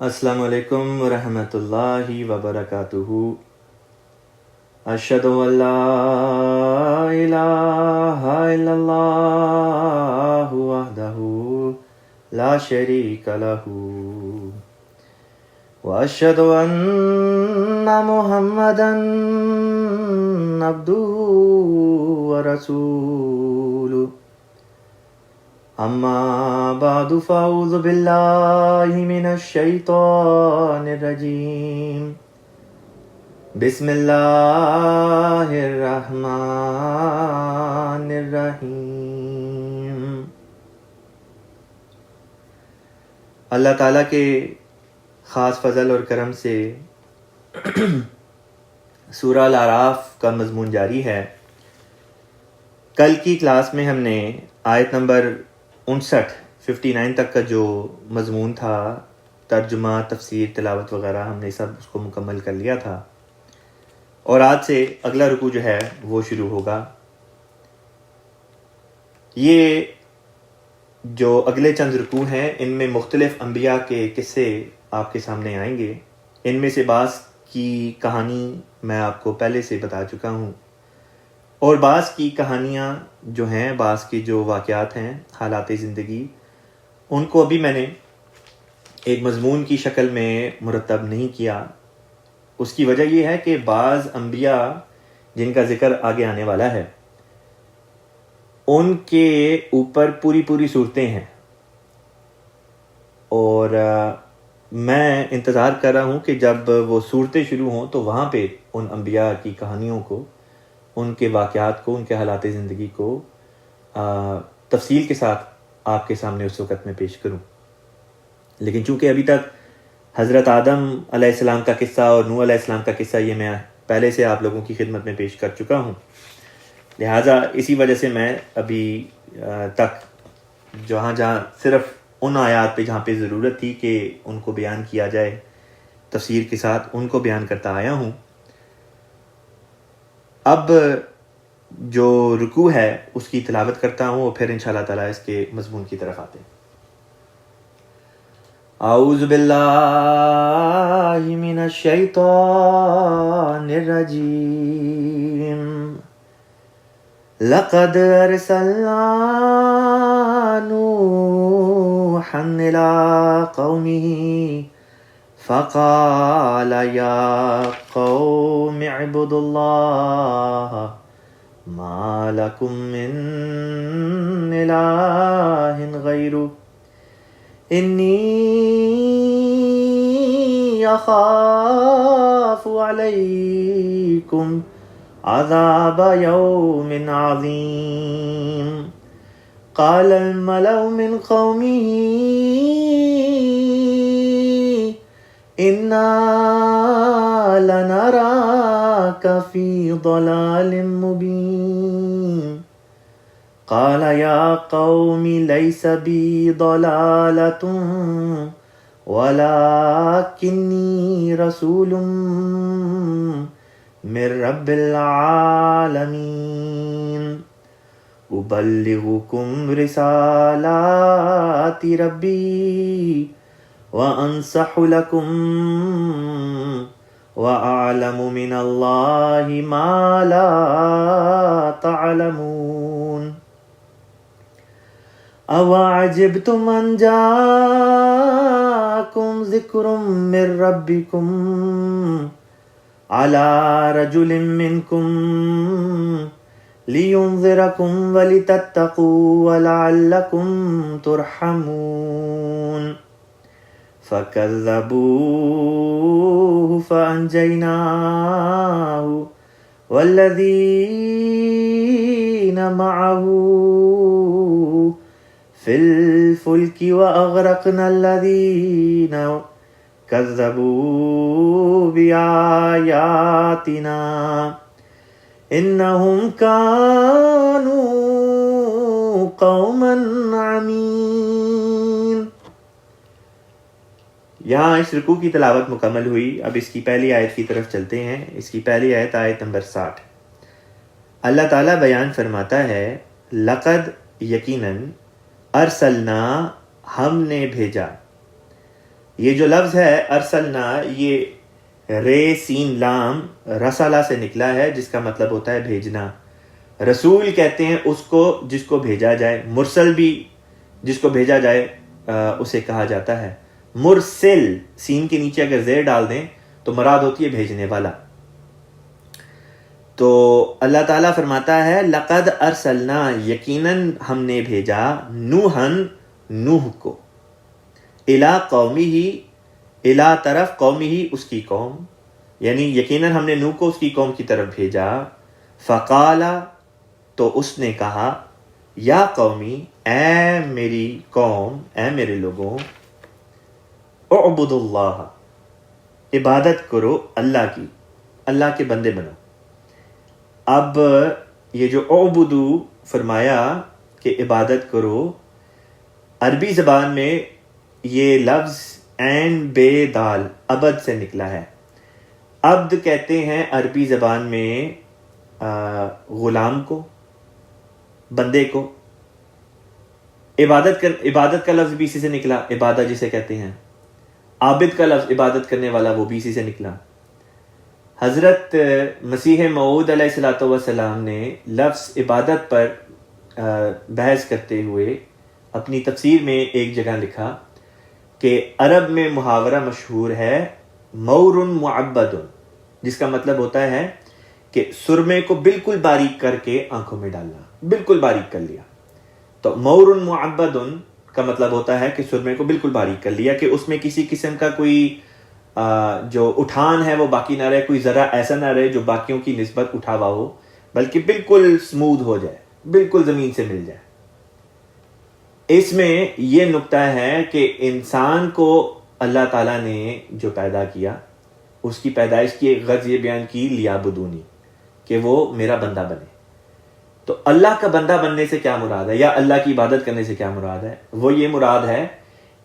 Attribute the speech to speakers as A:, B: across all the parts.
A: السلام علیکم ورحمۃ اللہ وبرکاتہ۔ اشہدو ان لا الہ الا اللہ وحدہ لا شریک لہ واشہد ان محمدا عبدہ ورسولہ۔ اما بعد فاعوذ باللہ من الشیطان الرجیم، بسم اللہ الرحمن الرحیم۔ اللہ تعالیٰ کے خاص فضل اور کرم سے سورہ الاعراف کا مضمون جاری ہے۔ کل کی کلاس میں ہم نے آیت نمبر 59 تک کا جو مضمون تھا، ترجمہ، تفسیر، تلاوت وغیرہ، ہم نے سب اس کو مکمل کر لیا تھا، اور آج سے اگلا رکوع جو ہے وہ شروع ہوگا۔ یہ جو اگلے چند رکوع ہیں ان میں مختلف انبیاء کے قصے آپ کے سامنے آئیں گے۔ ان میں سے بعض کی کہانی میں آپ کو پہلے سے بتا چکا ہوں، اور بعض کی کہانیاں جو ہیں، بعض کی جو واقعات ہیں، حالات زندگی، ان کو ابھی میں نے ایک مضمون کی شکل میں مرتب نہیں کیا۔ اس کی وجہ یہ ہے کہ بعض انبیاء جن کا ذکر آگے آنے والا ہے ان کے اوپر پوری صورتیں ہیں، اور میں انتظار کر رہا ہوں کہ جب وہ صورتیں شروع ہوں تو وہاں پہ ان انبیاء کی کہانیوں کو، ان کے واقعات کو، ان کے حالات زندگی کو تفصیل کے ساتھ آپ کے سامنے اس وقت میں پیش کروں۔ لیکن چونکہ ابھی تک حضرت آدم علیہ السلام کا قصہ اور نوح علیہ السلام کا قصہ یہ میں پہلے سے آپ لوگوں کی خدمت میں پیش کر چکا ہوں، لہٰذا اسی وجہ سے میں ابھی تک جہاں صرف ان آیات پہ جہاں پہ ضرورت تھی کہ ان کو بیان کیا جائے تفسیر کے ساتھ، ان کو بیان کرتا آیا ہوں۔ اب جو رکوع ہے اس کی تلاوت کرتا ہوں، اور پھر انشاءاللہ تعالیٰ اس کے مضمون کی طرف آتے ہیں۔ اعوذ باللہ من الشیطان الرجیم، لقد ارسلنا نوحا الى قومه فقال یا قوم اعبدوا اللہ ما لکم من الہ غیرہ انی اخاف علیکم عذاب یوم عظیم۔ قال الملأ من قومه انا لنراك في ضلال مبين۔ قال یا قوم لیس بی ضلالۃ ولکنی رسول من رب العالمین، ابلغکم رسالات ربی وانصح لکم وأعلم من اللہ ما لا تعلمون۔ أَوَعَجِبْتُمْ أَنْ جَاءَكُمْ ذِكْرٌ مِّن رَّبِّكُمْ عَلَى رَجُلٍ مِّنْكُمْ لِيُنذِرَكُمْ وَلِتَتَّقُوا وَلَعَلَّكُمْ تُرْحَمُونَ۔ فَكَذَّبُوهُ فَأَنجَيْنَاهُ وَالَّذِينَ مَعَهُ فِي الْفُلْكِ وَأَغْرَقْنَا الَّذِينَ كَذَّبُوا بِآيَاتِنَا إِنَّهُمْ كَانُوا قَوْمًا عَمِينَ۔ یہاں اس رکوع کی تلاوت مکمل ہوئی۔ اب اس کی پہلی آیت کی طرف چلتے ہیں۔ اس کی پہلی آیت، آیت نمبر 60۔ اللہ تعالیٰ بیان فرماتا ہے، لقد یقیناً، ارسلنا ہم نے بھیجا، یہ جو لفظ ہے ارسلنا، یہ رے سین لام رسالہ سے نکلا ہے، جس کا مطلب ہوتا ہے بھیجنا. رسول کہتے ہیں اس کو جس کو بھیجا جائے، مرسل بھی جس کو بھیجا جائے اسے کہا جاتا ہے. مرسل سین کے نیچے اگر زیر ڈال دیں تو مراد ہوتی ہے بھیجنے والا. تو اللہ تعالیٰ فرماتا ہے لقد ارسلنا، یقیناً ہم نے بھیجا نوحن، نوح کو، الا قومی ہی، الا طرف قومی ہی اس کی قوم، یعنی یقیناً ہم نے نوح کو اس کی قوم کی طرف بھیجا. فقالا، تو اس نے کہا، یا قومی، اے میری قوم، اے میرے لوگوں، اعبدوا اللہ، عبادت کرو اللہ کی، اللہ کے بندے بنو. اب یہ جو اعبدو فرمایا کہ عبادت کرو، عربی زبان میں یہ لفظ عین بے دال عبد سے نکلا ہے. عبد کہتے ہیں عربی زبان میں غلام کو، بندے کو. عبادت کا لفظ بھی اسی سے نکلا، عبادت جسے کہتے ہیں. عابد کا لفظ عبادت کرنے والا، وہ بھی اسی سے نکلا. حضرت مسیح موعود علیہ الصلوۃ والسلام نے لفظ عبادت پر بحث کرتے ہوئے اپنی تفسیر میں ایک جگہ لکھا کہ عرب میں محاورہ مشہور ہے مور معبد، جس کا مطلب ہوتا ہے کہ سرمے کو بالکل باریک کر کے آنکھوں میں ڈالنا، بالکل باریک کر لیا. تو مور معبد کا مطلب ہوتا ہے کہ سرمے کو بالکل باریک کر لیا، کہ اس میں کسی قسم کا کوئی جو اٹھان ہے وہ باقی نہ رہے، کوئی ذرا ایسا نہ رہے جو باقیوں کی نسبت اٹھا ہوا ہو، بلکہ بالکل سمودھ ہو جائے، بالکل زمین سے مل جائے. اس میں یہ نکتہ ہے کہ انسان کو اللہ تعالیٰ نے جو پیدا کیا، اس کی پیدائش کی ایک غرض یہ بیان کی لیعبدونی، کہ وہ میرا بندہ بنے. تو اللہ کا بندہ بننے سے کیا مراد ہے، یا اللہ کی عبادت کرنے سے کیا مراد ہے؟ وہ یہ مراد ہے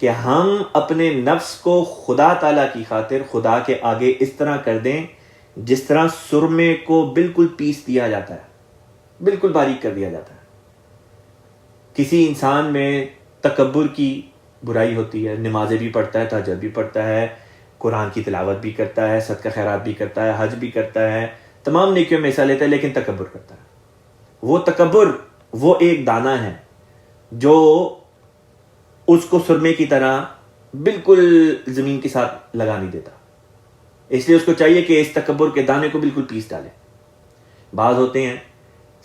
A: کہ ہم اپنے نفس کو خدا تعالیٰ کی خاطر خدا کے آگے اس طرح کر دیں جس طرح سرمے کو بالکل پیس دیا جاتا ہے، بالکل باریک کر دیا جاتا ہے. کسی انسان میں تکبر کی برائی ہوتی ہے، نمازیں بھی پڑھتا ہے، تہجد بھی پڑھتا ہے، قرآن کی تلاوت بھی کرتا ہے، صدقہ خیرات بھی کرتا ہے، حج بھی کرتا ہے، تمام نیکیوں میں حصہ لیتا ہے، لیکن تکبر کرتا ہے. وہ تکبر وہ ایک دانہ ہے جو اس کو سرمے کی طرح بالکل زمین کے ساتھ لگا نہیں دیتا. اس لیے اس کو چاہیے کہ اس تکبر کے دانے کو بالکل پیس ڈالے. بعض ہوتے ہیں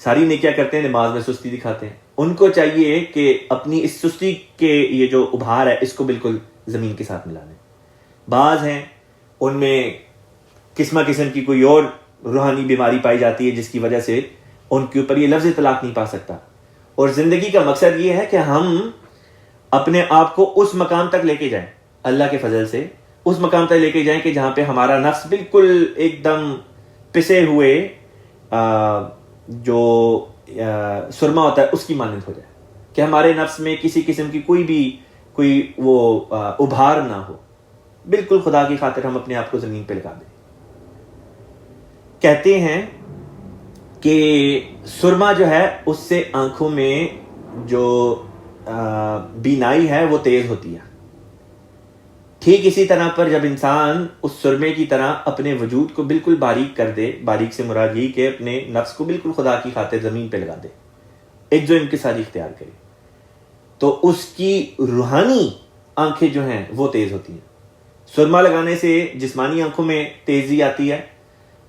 A: ساری نیکیاں کرتے ہیں، نماز میں سستی دکھاتے ہیں، ان کو چاہیے کہ اپنی اس سستی کے یہ جو ابھار ہے اس کو بالکل زمین کے ساتھ ملا دیں. بعض ہیں ان میں قسم کی کوئی اور روحانی بیماری پائی جاتی ہے جس کی وجہ سے ان کے اوپر یہ لفظ اطلاق نہیں پا سکتا. اور زندگی کا مقصد یہ ہے کہ ہم اپنے آپ کو اس مقام تک لے کے جائیں، اللہ کے فضل سے اس مقام تک لے کے جائیں کہ جہاں پہ ہمارا نفس بالکل ایک دم پسے ہوئے جو سرما ہوتا ہے اس کی مانند ہو جائے، کہ ہمارے نفس میں کسی قسم کی کوئی وہ ابھار نہ ہو، بالکل خدا کی خاطر ہم اپنے آپ کو زمین پہ لگا دیں. کہتے ہیں کہ سرما جو ہے اس سے آنکھوں میں جو بینائی ہے وہ تیز ہوتی ہے. ٹھیک اسی طرح پر جب انسان اس سرمے کی طرح اپنے وجود کو بالکل باریک کر دے، باریک سے مراد یہ کہ اپنے نفس کو بالکل خدا کی خاطر زمین پہ لگا دے، ایک جو انکساری اختیار کرے، تو اس کی روحانی آنکھیں جو ہیں وہ تیز ہوتی ہیں. سرما لگانے سے جسمانی آنکھوں میں تیزی آتی ہے،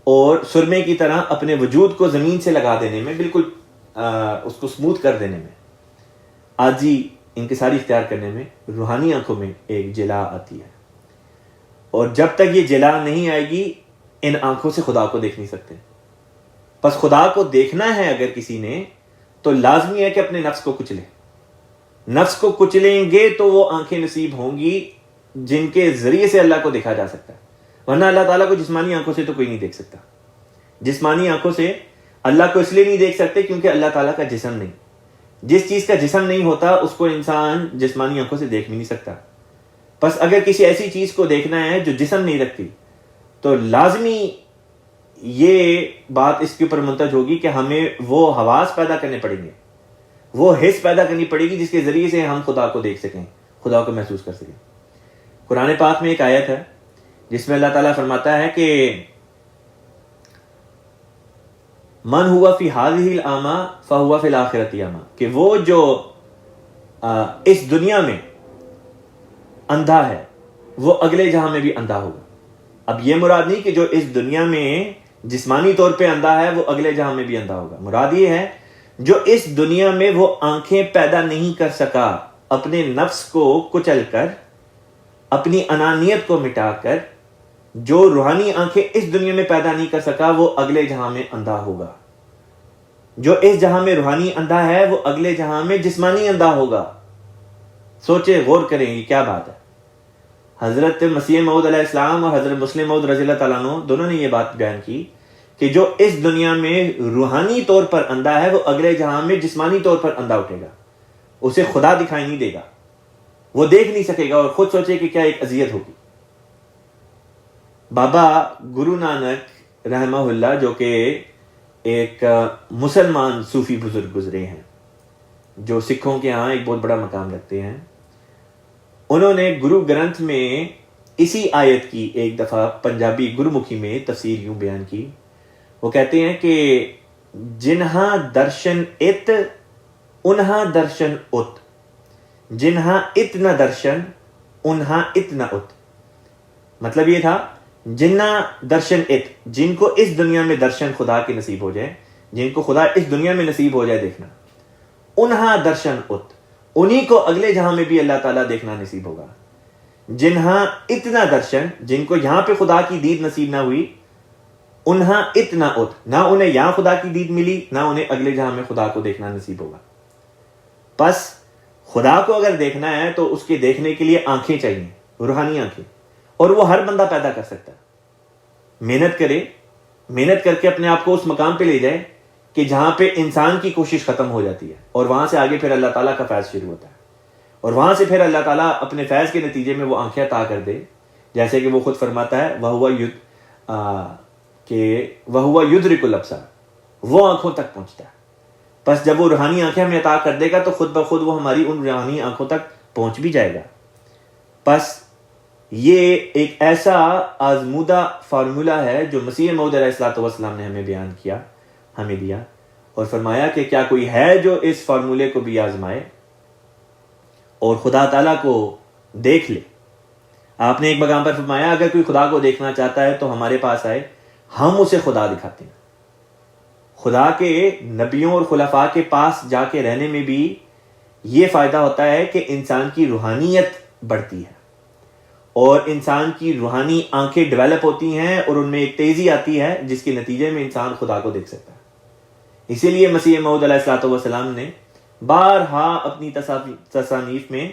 A: اور سرمے کی طرح اپنے وجود کو زمین سے لگا دینے میں، بالکل اس کو سموتھ کر دینے میں، عاجزی انکساری اختیار کرنے میں، روحانی آنکھوں میں ایک جلا آتی ہے. اور جب تک یہ جلا نہیں آئے گی ان آنکھوں سے خدا کو دیکھ نہیں سکتے. پس خدا کو دیکھنا ہے اگر کسی نے تو لازمی ہے کہ اپنے نفس کو کچلے. نفس کو کچلیں گے تو وہ آنکھیں نصیب ہوں گی جن کے ذریعے سے اللہ کو دیکھا جا سکتا ہے. ورنہ اللہ تعالیٰ کو جسمانی آنکھوں سے تو کوئی نہیں دیکھ سکتا. جسمانی آنکھوں سے اللہ کو اس لیے نہیں دیکھ سکتے کیونکہ اللہ تعالیٰ کا جسم نہیں. جس چیز کا جسم نہیں ہوتا اس کو انسان جسمانی آنکھوں سے دیکھ بھی نہیں سکتا. بس اگر کسی ایسی چیز کو دیکھنا ہے جو جسم نہیں رکھتی تو لازمی یہ بات اس کے اوپر منتج ہوگی کہ ہمیں وہ حواس پیدا کرنے پڑیں گے، وہ حس پیدا کرنی پڑے گی جس کے ذریعے سے ہم خدا کو دیکھ سکیں، خدا کو محسوس کر سکیں. قرآن پاک میں ایک آیت ہے جس میں اللہ تعالیٰ فرماتا ہے کہ من ہوا فی ہذہ الاعمی فہو فی الآخرۃ اعمی، کہ وہ جو اس دنیا میں اندھا ہے وہ اگلے جہاں میں بھی اندھا ہوگا. اب یہ مراد نہیں کہ جو اس دنیا میں جسمانی طور پہ اندھا ہے وہ اگلے جہاں میں بھی اندھا ہوگا. مراد یہ ہے جو اس دنیا میں وہ آنکھیں پیدا نہیں کر سکا، اپنے نفس کو کچل کر، اپنی انانیت کو مٹا کر، جو روحانی آنکھیں اس دنیا میں پیدا نہیں کر سکا وہ اگلے جہاں میں اندھا ہوگا. جو اس جہاں میں روحانی اندھا ہے وہ اگلے جہاں میں جسمانی اندھا ہوگا. سوچے، غور کریں یہ کیا بات ہے. حضرت مسیح موعود علیہ السلام اور حضرت مسلم موعود رضی اللہ تعالیٰ عنہ دونوں نے یہ بات بیان کی کہ جو اس دنیا میں روحانی طور پر اندھا ہے وہ اگلے جہاں میں جسمانی طور پر اندھا اٹھے گا. اسے خدا دکھائی نہیں دے گا، وہ دیکھ نہیں سکے گا، اور خود سوچے کہ کیا ایک اذیت ہوگی. بابا گرو نانک رحمہ اللہ جو کہ ایک مسلمان صوفی بزرگ گزرے ہیں جو سکھوں کے ہاں ایک بہت بڑا مقام رکھتے ہیں، انہوں نے گرو گرنتھ میں اسی آیت کی ایک دفعہ پنجابی گرمکھی میں تفسیر یوں بیان کی. وہ کہتے ہیں کہ جنہا درشن ات انہا درشن ات، جنہا اتنا درشن انہا اتنا ات. مطلب یہ تھا جنہ درشن ات، جن کو اس دنیا میں درشن خدا کے نصیب ہو جائے، جن کو خدا اس دنیا میں نصیب ہو جائے دیکھنا، انہا درشن ات، انہی کو اگلے جہاں میں بھی اللہ تعالیٰ دیکھنا نصیب ہوگا. جنہا اتنا درشن، جن کو یہاں پہ خدا کی دید نصیب نہ ہوئی، انہا اتنا ات، نہ انہیں یہاں خدا کی دید ملی نہ انہیں اگلے جہاں میں خدا کو دیکھنا نصیب ہوگا. پس خدا کو اگر دیکھنا ہے تو اس کے دیکھنے کے لیے آنکھیں چاہیے، روحانی آنکھیں، اور وہ ہر بندہ پیدا کر سکتا ہے. محنت کرے، محنت کر کے اپنے آپ کو اس مقام پہ لے جائے کہ جہاں پہ انسان کی کوشش ختم ہو جاتی ہے اور وہاں سے آگے پھر اللہ تعالیٰ کا فیض شروع ہوتا ہے، اور وہاں سے پھر اللہ تعالیٰ اپنے فیض کے نتیجے میں وہ آنکھیں عطا کر دے. جیسے کہ وہ خود فرماتا ہے وَهُوَ يُدْرِكُ الْأَبْصَارَ، وہ آنکھوں تک پہنچتا ہے. بس جب وہ روحانی آنکھیں ہمیں عطا کر دے گا تو خود بخود وہ ہماری ان روحانی آنکھوں تک پہنچ بھی جائے گا. بس یہ ایک ایسا آزمودہ فارمولہ ہے جو مسیح موعود علیہ الصلوۃ والسلام نے ہمیں بیان کیا، ہمیں دیا، اور فرمایا کہ کیا کوئی ہے جو اس فارمولے کو بھی آزمائے اور خدا تعالیٰ کو دیکھ لے. آپ نے ایک مقام پر فرمایا اگر کوئی خدا کو دیکھنا چاہتا ہے تو ہمارے پاس آئے، ہم اسے خدا دکھاتے ہیں. خدا کے نبیوں اور خلفاء کے پاس جا کے رہنے میں بھی یہ فائدہ ہوتا ہے کہ انسان کی روحانیت بڑھتی ہے اور انسان کی روحانی آنکھیں ڈیولپ ہوتی ہیں اور ان میں ایک تیزی آتی ہے جس کے نتیجے میں انسان خدا کو دیکھ سکتا ہے. اسی لیے مسیح موعود علیہ الصلوۃ والسلام نے بارہا اپنی تصانیف میں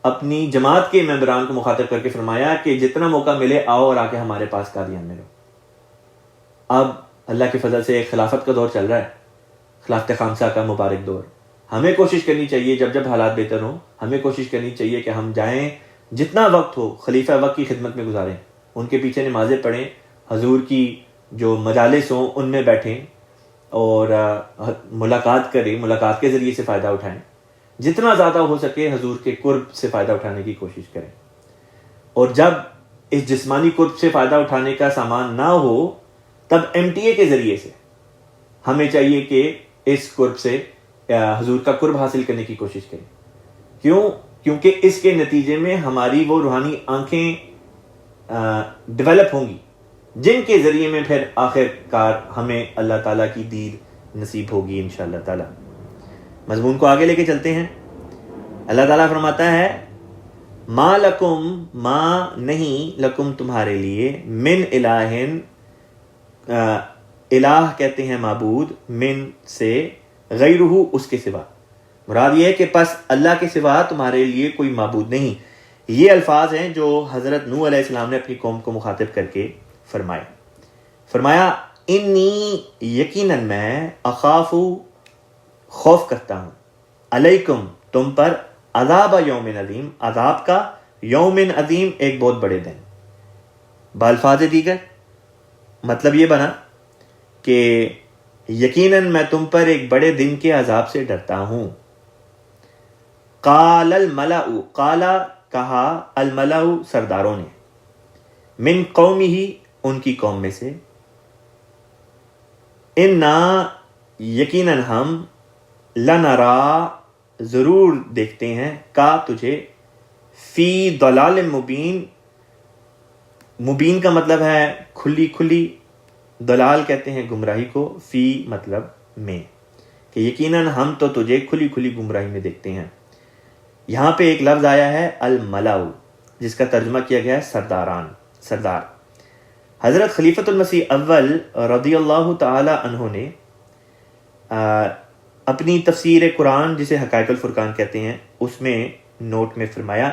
A: اپنی جماعت کے ممبران کو مخاطب کر کے فرمایا کہ جتنا موقع ملے آؤ اور آ کے ہمارے پاس قادیان میں رہو. اب اللہ کے فضل سے خلافت کا دور چل رہا ہے، خلافت خامسہ کا مبارک دور. ہمیں کوشش کرنی چاہیے جب جب حالات بہتر ہوں، ہمیں کوشش کرنی چاہیے کہ ہم جائیں، جتنا وقت ہو خلیفہ وقت کی خدمت میں گزاریں، ان کے پیچھے نمازیں پڑھیں، حضور کی جو مجالس ہوں ان میں بیٹھیں اور ملاقات کریں، ملاقات کے ذریعے سے فائدہ اٹھائیں. جتنا زیادہ ہو سکے حضور کے قرب سے فائدہ اٹھانے کی کوشش کریں. اور جب اس جسمانی قرب سے فائدہ اٹھانے کا سامان نہ ہو تب MTA کے ذریعے سے ہمیں چاہیے کہ اس قرب سے حضور کا قرب حاصل کرنے کی کوشش کریں. کیونکہ اس کے نتیجے میں ہماری وہ روحانی آنکھیں ڈیولپ ہوں گی جن کے ذریعے میں پھر آخر کار ہمیں اللہ تعالیٰ کی دید نصیب ہوگی انشاءاللہ تعالیٰ. مضمون کو آگے لے کے چلتے ہیں. اللہ تعالیٰ فرماتا ہے ما لکم، ما نہیں، لکم تمہارے لیے، من الہن، الہ کہتے ہیں معبود، من سے، غیرہ اس کے سوا. مراد یہ ہے کہ پس اللہ کے سوا تمہارے لیے کوئی معبود نہیں. یہ الفاظ ہیں جو حضرت نوح علیہ السلام نے اپنی قوم کو مخاطب کر کے فرمایا انی، یقیناً میں، اخاف، خوف کرتا ہوں، علیکم تم پر، عذاب یوم عظیم، عذاب کا، یوم عظیم ایک بہت بڑے دن. بالفاظ دیگر مطلب یہ بنا کہ یقیناً میں تم پر ایک بڑے دن کے عذاب سے ڈرتا ہوں. قال الملأ، قال کہا الملأ سرداروں نے، من قومی ہی ان کی قوم میں سے، انا یقیناً ہم، لنرا ضرور دیکھتے ہیں، کا تجھے، فی ضلال مبین، مبین کا مطلب ہے کھلی کھلی، ضلال کہتے ہیں گمراہی کو، فی مطلب میں، کہ یقیناً ہم تو تجھے کھلی کھلی گمراہی میں دیکھتے ہیں۔ یہاں پہ ایک لفظ آیا ہے الملأ، جس کا ترجمہ کیا گیا ہے سرداران، سردار۔ حضرت خلیفۃ المسیح اول رضی اللہ تعالی عنہ نے اپنی تفسیر قرآن، جسے حقائق الفرقان کہتے ہیں، اس میں نوٹ میں فرمایا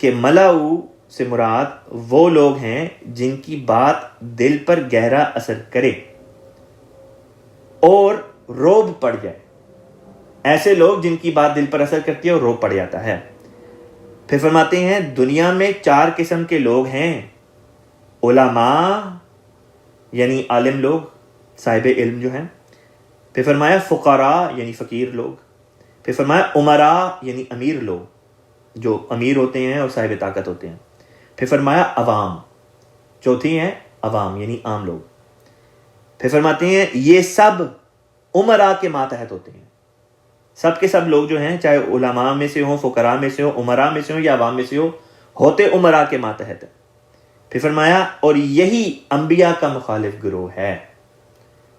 A: کہ ملأ سے مراد وہ لوگ ہیں جن کی بات دل پر گہرا اثر کرے اور روب پڑ جائے، ایسے لوگ جن کی بات دل پر اثر کرتی ہے اور روب پڑ جاتا ہے۔ پھر فرماتے ہیں دنیا میں 4 قسم کے لوگ ہیں، علماء یعنی عالم لوگ، صاحب علم جو ہیں، پھر فرمایا فقراء یعنی فقیر لوگ، پھر فرمایا امراء یعنی امیر لوگ جو امیر ہوتے ہیں اور صاحب طاقت ہوتے ہیں، پھر فرمایا عوام، چوتھی ہیں عوام یعنی عام لوگ، پھر فرماتے ہیں یہ سب امراء کے ماتحت ہوتے ہیں، سب کے سب لوگ جو ہیں چاہے علماء میں سے ہوں، فقراء میں سے ہوں، امراء میں سے ہوں یا عوام میں سے ہوں، ہوتے امراء کے ماتحت ہیں۔ پھر فرمایا اور یہی انبیاء کا مخالف گروہ ہے،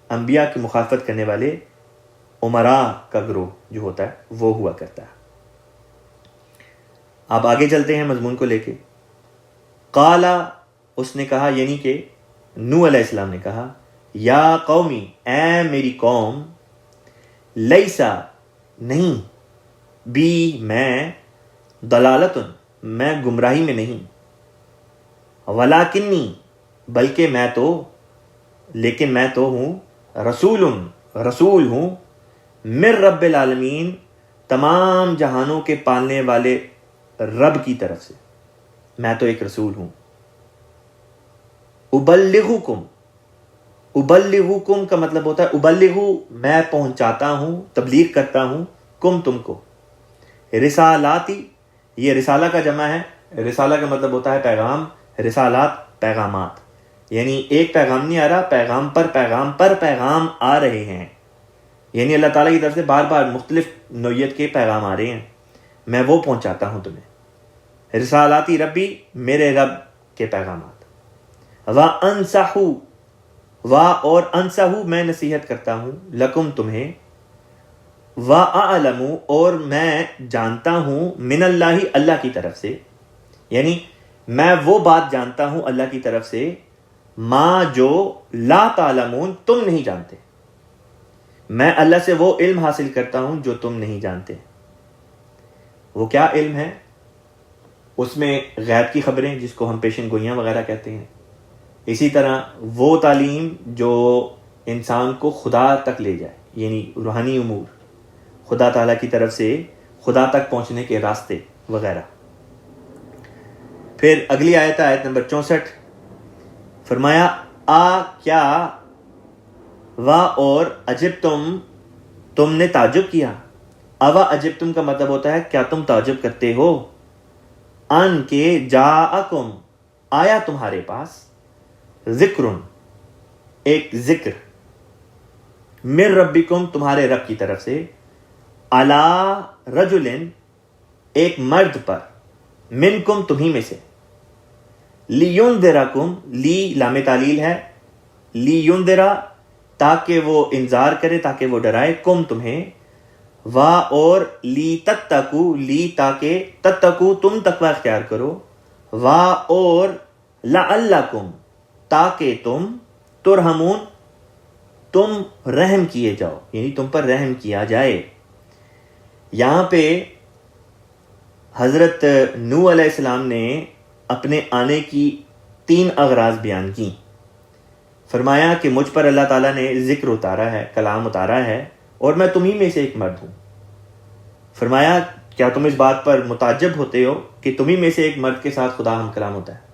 A: انبیاء کی مخالفت کرنے والے امراء کا گروہ جو ہوتا ہے وہ ہوا کرتا ہے۔ اب آگے چلتے ہیں مضمون کو لے کے۔ قالا، اس نے کہا، یعنی کہ نوح علیہ السلام نے کہا، یا قومی، اے میری قوم، لیسا نہیں، بی میں، ضلالتن میں گمراہی میں نہیں، ولیکنی بلکہ میں تو، لیکن میں تو ہوں، رسول ہوں، من رب العالمین تمام جہانوں کے پالنے والے رب کی طرف سے، میں تو ایک رسول ہوں۔ ابلغکم کا مطلب ہوتا ہے ابلغ، میں پہنچاتا ہوں، تبلیغ کرتا ہوں، کم تم کو، رسالاتی، یہ رسالہ کا جمع ہے، رسالہ کا مطلب ہوتا ہے پیغام، رسالات پیغامات، یعنی ایک پیغام نہیں آ رہا، پیغام پر پیغام آ رہے ہیں، یعنی اللہ تعالیٰ کی طرف سے بار بار مختلف نوعیت کے پیغام آ رہے ہیں، میں وہ پہنچاتا ہوں تمہیں، رسالاتی ربی، میرے رب کے پیغامات، اور انصحو میں نصیحت کرتا ہوں، لکم تمہیں، وَأَعْلَمُ اور میں جانتا ہوں، من اللہ اللہ کی طرف سے، یعنی میں وہ بات جانتا ہوں اللہ کی طرف سے، ما جو لا تعلمون تم نہیں جانتے، میں اللہ سے وہ علم حاصل کرتا ہوں جو تم نہیں جانتے۔ وہ کیا علم ہے؟ اس میں غیب کی خبریں جس کو ہم پیشن گوئیاں وغیرہ کہتے ہیں، اسی طرح وہ تعلیم جو انسان کو خدا تک لے جائے، یعنی روحانی امور، خدا تعالیٰ کی طرف سے خدا تک پہنچنے کے راستے وغیرہ۔ پھر اگلی آیت نمبر 64، فرمایا کیا، اور عجب تم نے تعجب کیا، عجب تم کا مطلب ہوتا ہے کیا تم تعجب کرتے ہو، ان کے جاءکم آیا تمہارے پاس، ذکر ایک ذکر، من ربکم تمہارے رب کی طرف سے، علی رجل ایک مرد پر، منکم تمہیں میں سے، لینذرکم، لی لام تعلیل ہے، لینذرا تاکہ وہ انذار کرے، تاکہ وہ ڈرائے، کم تمہیں، وا اور لی تتقو، لی تاکہ، تتقو تم تقوی اختیار کرو، وا اور لعلکم تاکہ تم، ترحمون تم رحم کیے جاؤ، یعنی تم پر رحم کیا جائے۔ یہاں پہ حضرت نوح علیہ السلام نے اپنے آنے کی 3 اغراض بیان کی۔ فرمایا کہ مجھ پر اللہ تعالیٰ نے ذکر اتارا ہے، کلام اتارا ہے، اور میں تمہیں میں سے ایک مرد ہوں۔ فرمایا کیا تم اس بات پر متعجب ہوتے ہو کہ تمہیں میں سے ایک مرد کے ساتھ خدا ہم کلام ہوتا ہے؟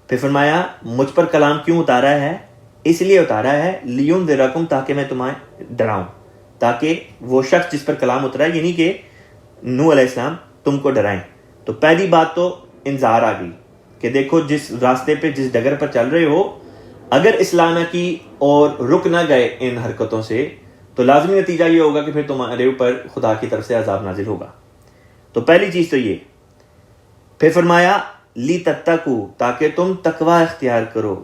A: پھر فرمایا مجھ پر کلام کیوں اتارا ہے؟ اس لیے اتارا ہے لینذرکم تاکہ میں تمہیں ڈراؤں، تاکہ وہ شخص جس پر کلام اترا ہے، یعنی کہ نوح علیہ السلام، تم کو ڈرائیں، تو پہلی بات تو انذار آ گئی کہ دیکھو جس راستے پہ جس ڈگر پر چل رہے ہو اگر اصلاح نہ کی اور رک نہ گئے ان حرکتوں سے تو لازمی نتیجہ یہ ہوگا کہ پھر تمہارے اوپر خدا کی طرف سے عذاب نازل ہوگا. تو پہلی چیز تو یہ. پھر فرمایا لی تتقو تاکہ تم تقوی اختیار کرو,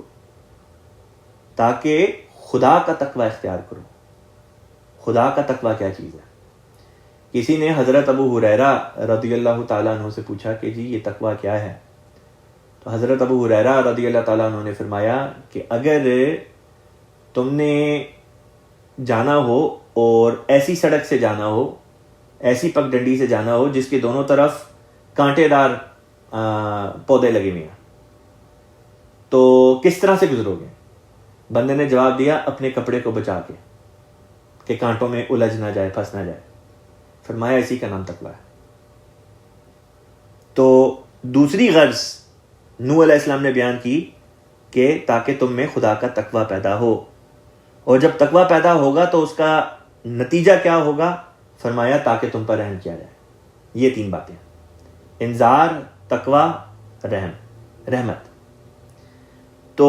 A: تاکہ خدا کا تقوی اختیار کرو. خدا کا تقوی کیا چیز ہے؟ کسی نے حضرت ابو ہریرہ رضی اللہ تعالیٰ عنہ سے پوچھا کہ جی یہ تقوی کیا ہے؟ تو حضرت ابو ہریرہ رضی اللہ تعالیٰ عنہ نے فرمایا کہ اگر تم نے جانا ہو اور ایسی سڑک سے جانا ہو, ایسی پگ ڈنڈی سے جانا ہو جس کے دونوں طرف کانٹے دار پودے لگے ہوئے ہیں, تو کس طرح سے گزرو گے؟ بندے نے جواب دیا اپنے کپڑے کو بچا کے کہ کانٹوں میں الجھ نہ جائے, پھنس نہ جائے. فرمایا اسی کا نام تقوی ہے. تو دوسری غرض نوح علیہ السلام نے بیان کی کہ تاکہ تم میں خدا کا تقوی پیدا ہو, اور جب تقوی پیدا ہوگا تو اس کا نتیجہ کیا ہوگا؟ فرمایا تاکہ تم پر رحم کیا جائے. یہ تین باتیں, انذار, تقوی, رحمت. تو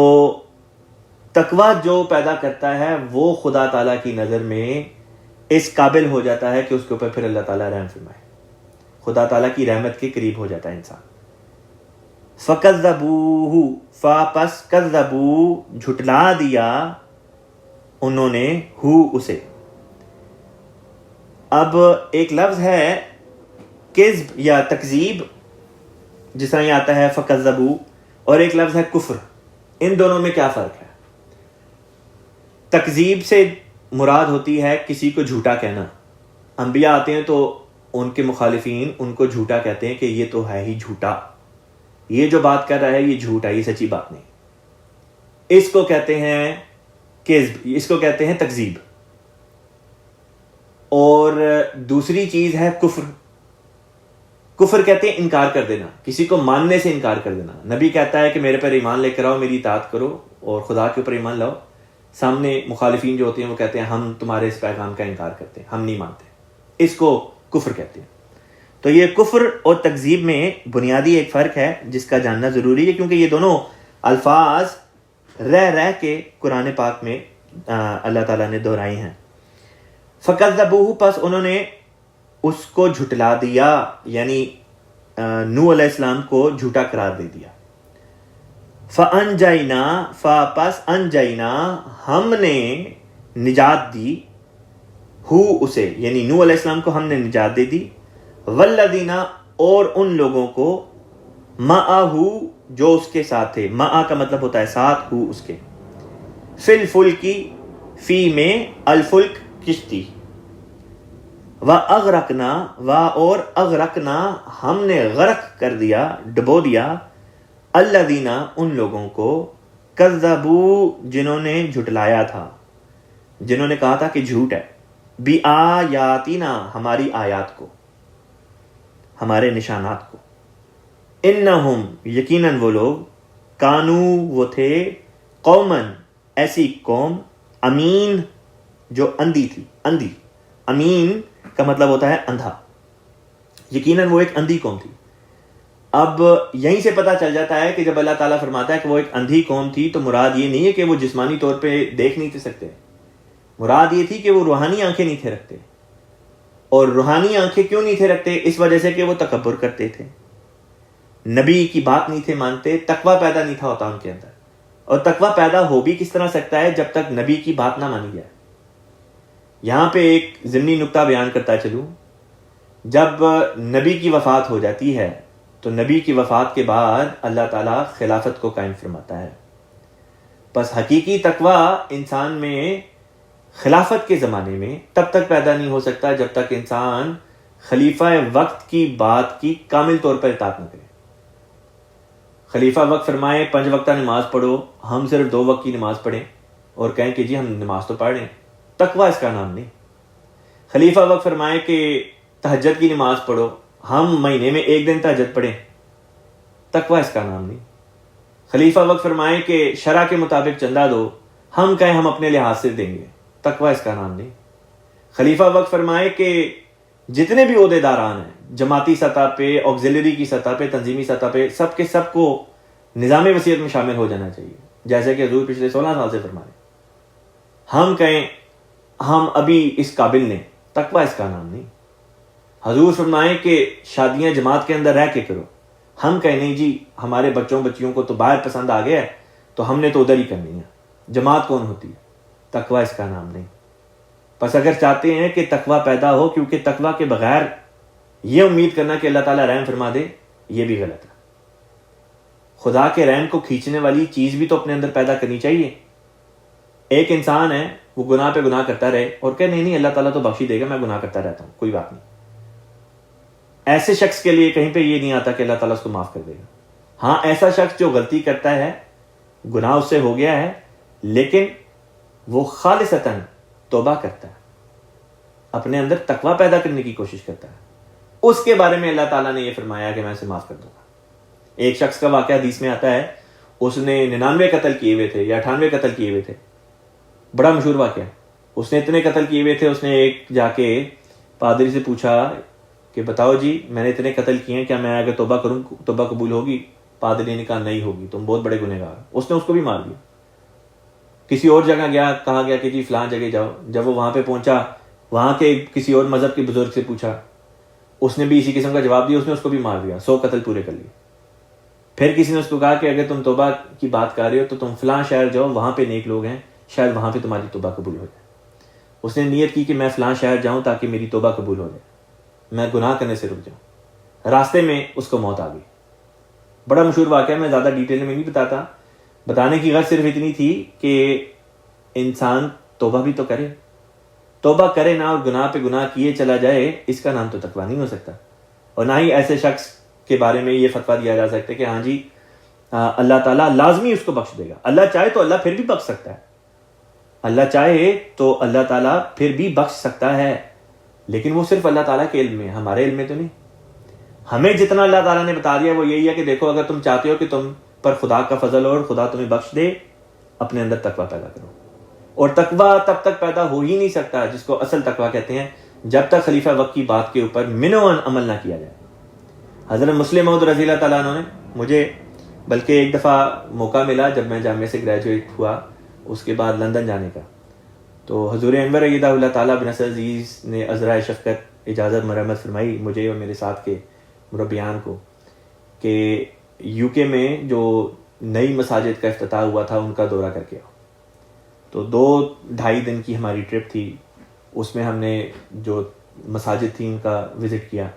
A: تقوی جو پیدا کرتا ہے وہ خدا تعالیٰ کی نظر میں اس قابل ہو جاتا ہے کہ اس کے اوپر پھر اللہ تعالیٰ رحم فرمائے, خدا تعالیٰ کی رحمت کے قریب ہو جاتا ہے انسان. فَكَذَّبُوهُ پس کذبو جھٹلا دیا انہوں نے اسے. اب ایک لفظ ہے کذب یا تکذیب جس طرح یہ آتا ہے فَكَذَّبُوا, اور ایک لفظ ہے کفر. ان دونوں میں کیا فرق ہے؟ تکذیب سے مراد ہوتی ہے کسی کو جھوٹا کہنا. انبیاء آتے ہیں تو ان کے مخالفین ان کو جھوٹا کہتے ہیں کہ یہ تو ہے ہی جھوٹا, یہ جو بات کر رہا ہے یہ جھوٹ ہے, یہ سچی بات نہیں. اس کو کہتے ہیں کذب, اس کو کہتے ہیں تکذیب. اور دوسری چیز ہے کفر. کفر کہتے ہیں انکار کر دینا, کسی کو ماننے سے انکار کر دینا. نبی کہتا ہے کہ میرے پر ایمان لے کر آؤ, میری اطاعت کرو اور خدا کے اوپر ایمان لاؤ. سامنے مخالفین جو ہوتے ہیں وہ کہتے ہیں ہم تمہارے اس پیغام کا انکار کرتے ہیں, ہم نہیں مانتے. اس کو کفر کہتے ہیں. تو یہ کفر اور تکذیب میں بنیادی ایک فرق ہے جس کا جاننا ضروری ہے, کیونکہ یہ دونوں الفاظ رہ کے قرآن پاک میں اللہ تعالیٰ نے دہرائی ہیں. فَكَذَّبُوهُ پس انہوں نے اس کو جھٹلا دیا, یعنی نوح علیہ السلام کو جھوٹا قرار دے دیا. فَأَنْجَيْنَا پس انجینا ہم نے نجات دی, اسے یعنی نوح علیہ السلام کو ہم نے نجات دے دی. والذین اور ان لوگوں کو معہ جو اس کے ساتھ تھے. معہ کا مطلب ہوتا ہے ساتھ, اس کے. فی الفلکی فی میں الفلک کشتی. وَأَغْرَقْنَا اور اغرقنا ہم نے غرق کر دیا, ڈبو دیا. الذین ان لوگوں کو کذبوا جنہوں نے جھٹلایا تھا, جنہوں نے کہا تھا کہ جھوٹ ہے. بِآیاتنا ہماری آیات کو, ہمارے نشانات کو. انہم یقیناً وہ لوگ, کانو وہ تھے, قومن ایسی قوم, امین جو اندھی تھی. امین کا مطلب ہوتا ہے اندھا. یقیناً وہ ایک اندھی قوم تھی. اب یہیں سے پتہ چل جاتا ہے کہ جب اللہ تعالیٰ فرماتا ہے کہ وہ ایک اندھی قوم تھی تو مراد یہ نہیں ہے کہ وہ جسمانی طور پہ دیکھ نہیں تھے سکتے. مراد یہ تھی کہ وہ روحانی آنکھیں نہیں تھے رکھتے. اور روحانی آنکھیں کیوں نہیں تھے رکھتے؟ اس وجہ سے کہ وہ تکبر کرتے تھے, نبی کی بات نہیں تھے مانتے, تقوی پیدا نہیں تھا ہوتا ان کے اندر. اور تقوی پیدا ہو بھی کس طرح سکتا ہے جب تک نبی کی بات نہ مانی جائے. یہاں پہ ایک ضمنی نکتہ بیان کرتا چلوں. جب نبی کی وفات ہو جاتی ہے تو نبی کی وفات کے بعد اللہ تعالیٰ خلافت کو قائم فرماتا ہے. پس حقیقی تقوی انسان میں خلافت کے زمانے میں تب تک پیدا نہیں ہو سکتا جب تک انسان خلیفہ وقت کی بات کی کامل طور پر اطاعت نہ کرے. خلیفہ وقت فرمائے 5 وقتہ نماز پڑھو, ہم صرف 2 وقت کی نماز پڑھیں اور کہیں کہ جی ہم نماز تو پڑھ رہے ہیں, تقوی اس کا نام نہیں. خلیفہ وقت فرمائے کہ تہجد کی نماز پڑھو, ہم مہینے میں 1 دن تہجد پڑھیں, تقوی اس کا نام نہیں. خلیفہ وقت فرمائے کہ شرع کے مطابق چندہ دو, ہم کہیں ہم اپنے لحاظ سے دیں گے, تقوی اس کا نام نہیں. خلیفہ وقت فرمائے کہ جتنے بھی عہدے داران ہیں جماعتی سطح پہ، آگزیلری کی سطح پہ، تنظیمی سطح پہ، سب کے سب کو نظام وصیت میں شامل ہو جانا چاہیے، جیسے کہ حضور پچھلے 16 سال سے فرما رہے ہیں۔ ہم کہیں ہم ابھی اس قابل نہیں، تقویٰ اس کا نام نہیں۔ حضور فرمائیں کہ شادیاں جماعت کے اندر رہ کے کرو، ہم کہیں نہیں جی ہمارے بچوں بچیوں کو تو باہر پسند آ گیا ہے تو ہم نے تو ادھر ہی کرنی ہے۔ جماعت کون ہوتی ہے؟ تقویٰ اس کا نام نہیں۔ بس اگر چاہتے ہیں کہ تقویٰ پیدا ہو، کیونکہ تقویٰ کے بغیر یہ امید کرنا کہ اللہ تعالیٰ رحم فرما دے، یہ بھی غلط ہے۔ خدا کے رحم کو کھینچنے والی چیز بھی تو اپنے اندر پیدا کرنی چاہیے۔ ایک انسان ہے وہ گناہ پہ گناہ کرتا رہے اور کہ نہیں اللہ تعالیٰ تو بخش ہی دے گا، میں گناہ کرتا رہتا ہوں، کوئی بات نہیں، ایسے شخص کے لیے کہیں پہ یہ نہیں آتا کہ اللہ تعالیٰ اس کو معاف کر دے گا۔ ہاں ایسا شخص جو غلطی کرتا ہے، گناہ اس سے ہو گیا ہے، لیکن وہ خالصتاً توبہ کرتا ہے، اپنے اندر تقویٰ پیدا کرنے کی کوشش کرتا ہے، اس کے بارے میں اللہ تعالیٰ نے یہ فرمایا کہ میں اسے معاف کر دوں گا۔ ایک شخص کا واقعہ حدیث میں آتا ہے، اس نے 99 قتل کیے ہوئے تھے یا 98 قتل کیے ہوئے تھے، بڑا مشہور واقعہ۔ اس نے اتنے قتل کیے ہوئے تھے، اس نے ایک جا کے پادری سے پوچھا کہ بتاؤ جی میں نے اتنے قتل کیے ہیں، کیا میں اگر توبہ کروں توبہ قبول ہوگی؟ پادری نے کہا نہیں ہوگی، تم بہت بڑے گنہگار ہو۔ اس نے اس کو بھی مار دیا۔ کسی اور جگہ گیا، کہا گیا کہ جی فلاں جگہ جاؤ۔ جب وہ وہاں پہ پہنچا، وہاں کے کسی اور مذہب کے بزرگ سے پوچھا، اس نے بھی اسی قسم کا جواب دیا، اس نے اس کو بھی مار دیا، 100 قتل پورے کر لیے۔ پھر کسی نے اس کو کہا کہ اگر تم توبہ کی بات کر رہے ہو تو تم فلاں شہر جاؤ، وہاں پہ نیک لوگ ہیں، شاید وہاں پہ تمہاری توبہ قبول ہو جائے۔ اس نے نیت کی کہ میں فلاں شہر جاؤں تاکہ میری توبہ قبول ہو جائے، میں گناہ کرنے سے رک جاؤں۔ راستے میں اس کو موت آ گئی۔ بڑا مشہور واقعہ، میں زیادہ ڈیٹیل میں نہیں بتاتا، بتانے کی غرض صرف اتنی تھی کہ انسان توبہ بھی تو کرے، توبہ کرے نہ اور گناہ پہ گناہ کیے چلا جائے، اس کا نام تو تقویٰ نہیں ہو سکتا۔ اور نہ ہی ایسے شخص کے بارے میں یہ فتویٰ دیا جا سکتا ہے کہ ہاں جی اللہ تعالیٰ لازمی اس کو بخش دے گا۔ اللہ چاہے تو اللہ پھر بھی بخش سکتا ہے، اللہ چاہے تو اللہ تعالیٰ پھر بھی بخش سکتا ہے، لیکن وہ صرف اللہ تعالیٰ کے علم میں، ہمارے علم میں تو نہیں۔ ہمیں جتنا اللہ تعالیٰ نے بتا دیا وہ یہی ہے کہ دیکھو اگر تم چاہتے ہو کہ تم پر خدا کا فضل ہو اور خدا تمہیں بخش دے، اپنے اندر تقویٰ پیدا کرو۔ اور تقویٰ تب تک پیدا ہو ہی نہیں سکتا، جس کو اصل تقویٰ کہتے ہیں، جب تک خلیفہ وقت کی بات کے اوپر منوان عمل نہ کیا جائے۔ حضرت مسلم موعود رضی اللہ تعالیٰ عنہ نے مجھے بلکہ ایک دفعہ موقع ملا جب میں جامعہ سے گریجویٹ ہوا، اس کے بعد لندن جانے کا، تو حضور انور ایدہ اللہ تعالیٰ بن نصر عزیز نے عذرائے شفقت اجازت مرحمت فرمائی مجھے اور میرے ساتھ کے مربیان کو کہ یو کے میں جو نئی مساجد کا افتتاح ہوا تھا ان کا دورہ کر کے آؤ۔ تو 2-2.5 دن کی ہماری ٹرپ تھی، اس میں ہم نے جو مساجد تھی ان کا وزٹ کیا،